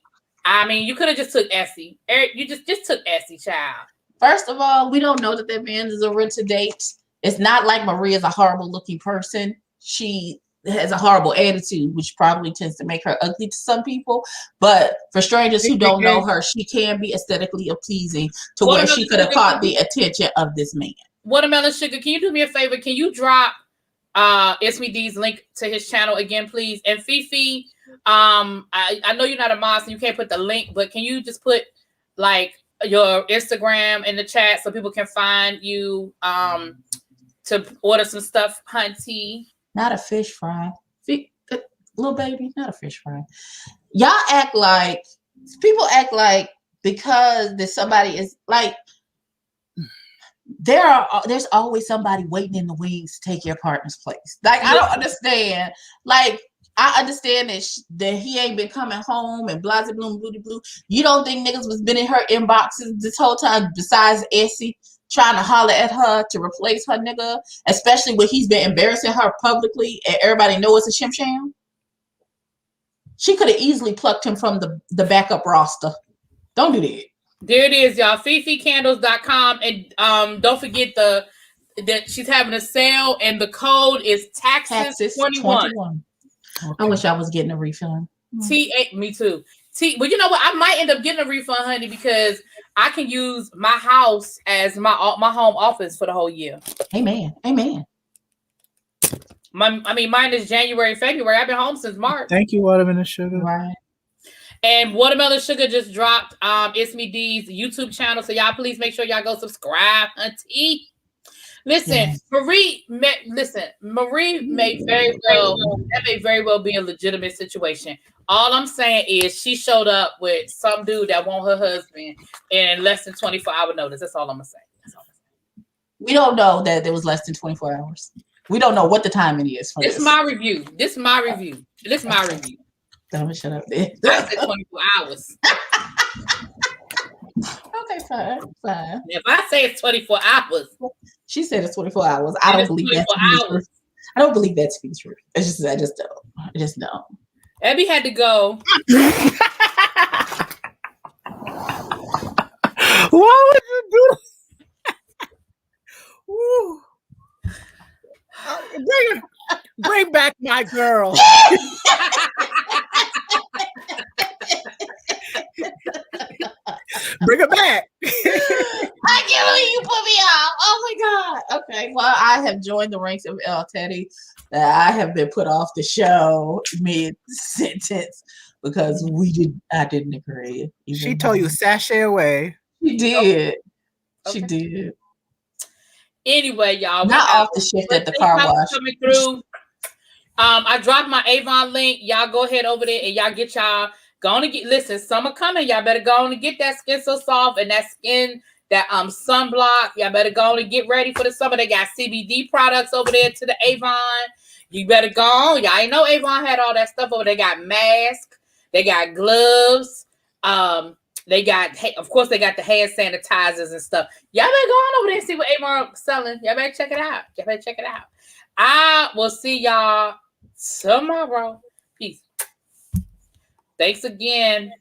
I mean, you could have just took Essie. Eric, you just took Essie, child. First of all, we don't know that man is a rent-a-date. It's not like Marie is a horrible looking person. She has a horrible attitude, which probably tends to make her ugly to some people. But for strangers who don't know her, she can be aesthetically pleasing to where she could have caught the attention of this man. Watermelon Sugar, can you do me a favor? Can you drop It's Me D's link to his channel again, please? And Fifi, I know you're not a mod, so you can't put the link, but can you just put like your Instagram in the chat so people can find you to order some stuff, hunty? Not a fish fry. Little baby, not a fish fry. Y'all act like, people act like because there's somebody is like, there's always somebody waiting in the wings to take your partner's place. Like, I don't understand. Like, I understand that he ain't been coming home and blah, blah, blah, blah, blah. You don't think niggas was been in her inboxes this whole time besides Essie trying to holler at her to replace her nigga, especially when he's been embarrassing her publicly and everybody knows it's a shim sham? She could have easily plucked him from the backup roster. Don't do that. There it is, y'all. FifiCandles.com. And don't forget that she's having a sale and the code is taxes 21. Okay. I wish I was getting a refund. T8, me too. But you know what? I might end up getting a refund, honey, because I can use my house as my home office for the whole year. Amen. Mine is January, February. I've been home since March. Thank you, Watermelon Sugar. Right. And Watermelon Sugar just dropped It's Me D's YouTube channel. So y'all please make sure y'all go subscribe, auntie. Listen, yes. Marie may very well be a legitimate situation. All I'm saying is she showed up with some dude that want her husband in less than 24-hour notice. That's all I'm gonna say. We don't know that there was less than 24 hours. We don't know what the timing is for this. This is my review. I'm gonna shut up there. I said 24 hours. Okay, fine. If I say it's 24 hours. She said it's 24 hours. I don't believe that to be true. I don't believe that to be true. I just don't. Abby had to go. Why would you do that? Bring back my girl. Bring her back. I can't believe you put me out. Oh my God. Okay. Well, I have joined the ranks of El Teddy. I have been put off the show mid-sentence because I didn't agree. She told you sashay away. She did. Okay. She did. Anyway, y'all. Not off the shift at the car wash. Coming through. I dropped my Avon link. Y'all go ahead over there and y'all get y'all going to get. Listen, summer coming. Y'all better go on and get that Skin So Soft and that sunblock. Y'all better go on and get ready for the summer. They got CBD products over there to the Avon. You better go on. Y'all ain't know Avon had all that stuff over there. They got masks. They got gloves. They got, of course, they got the hand sanitizers and stuff. Y'all better go on over there and see what Avon selling. Y'all better check it out. I will see y'all tomorrow. Peace. Thanks again.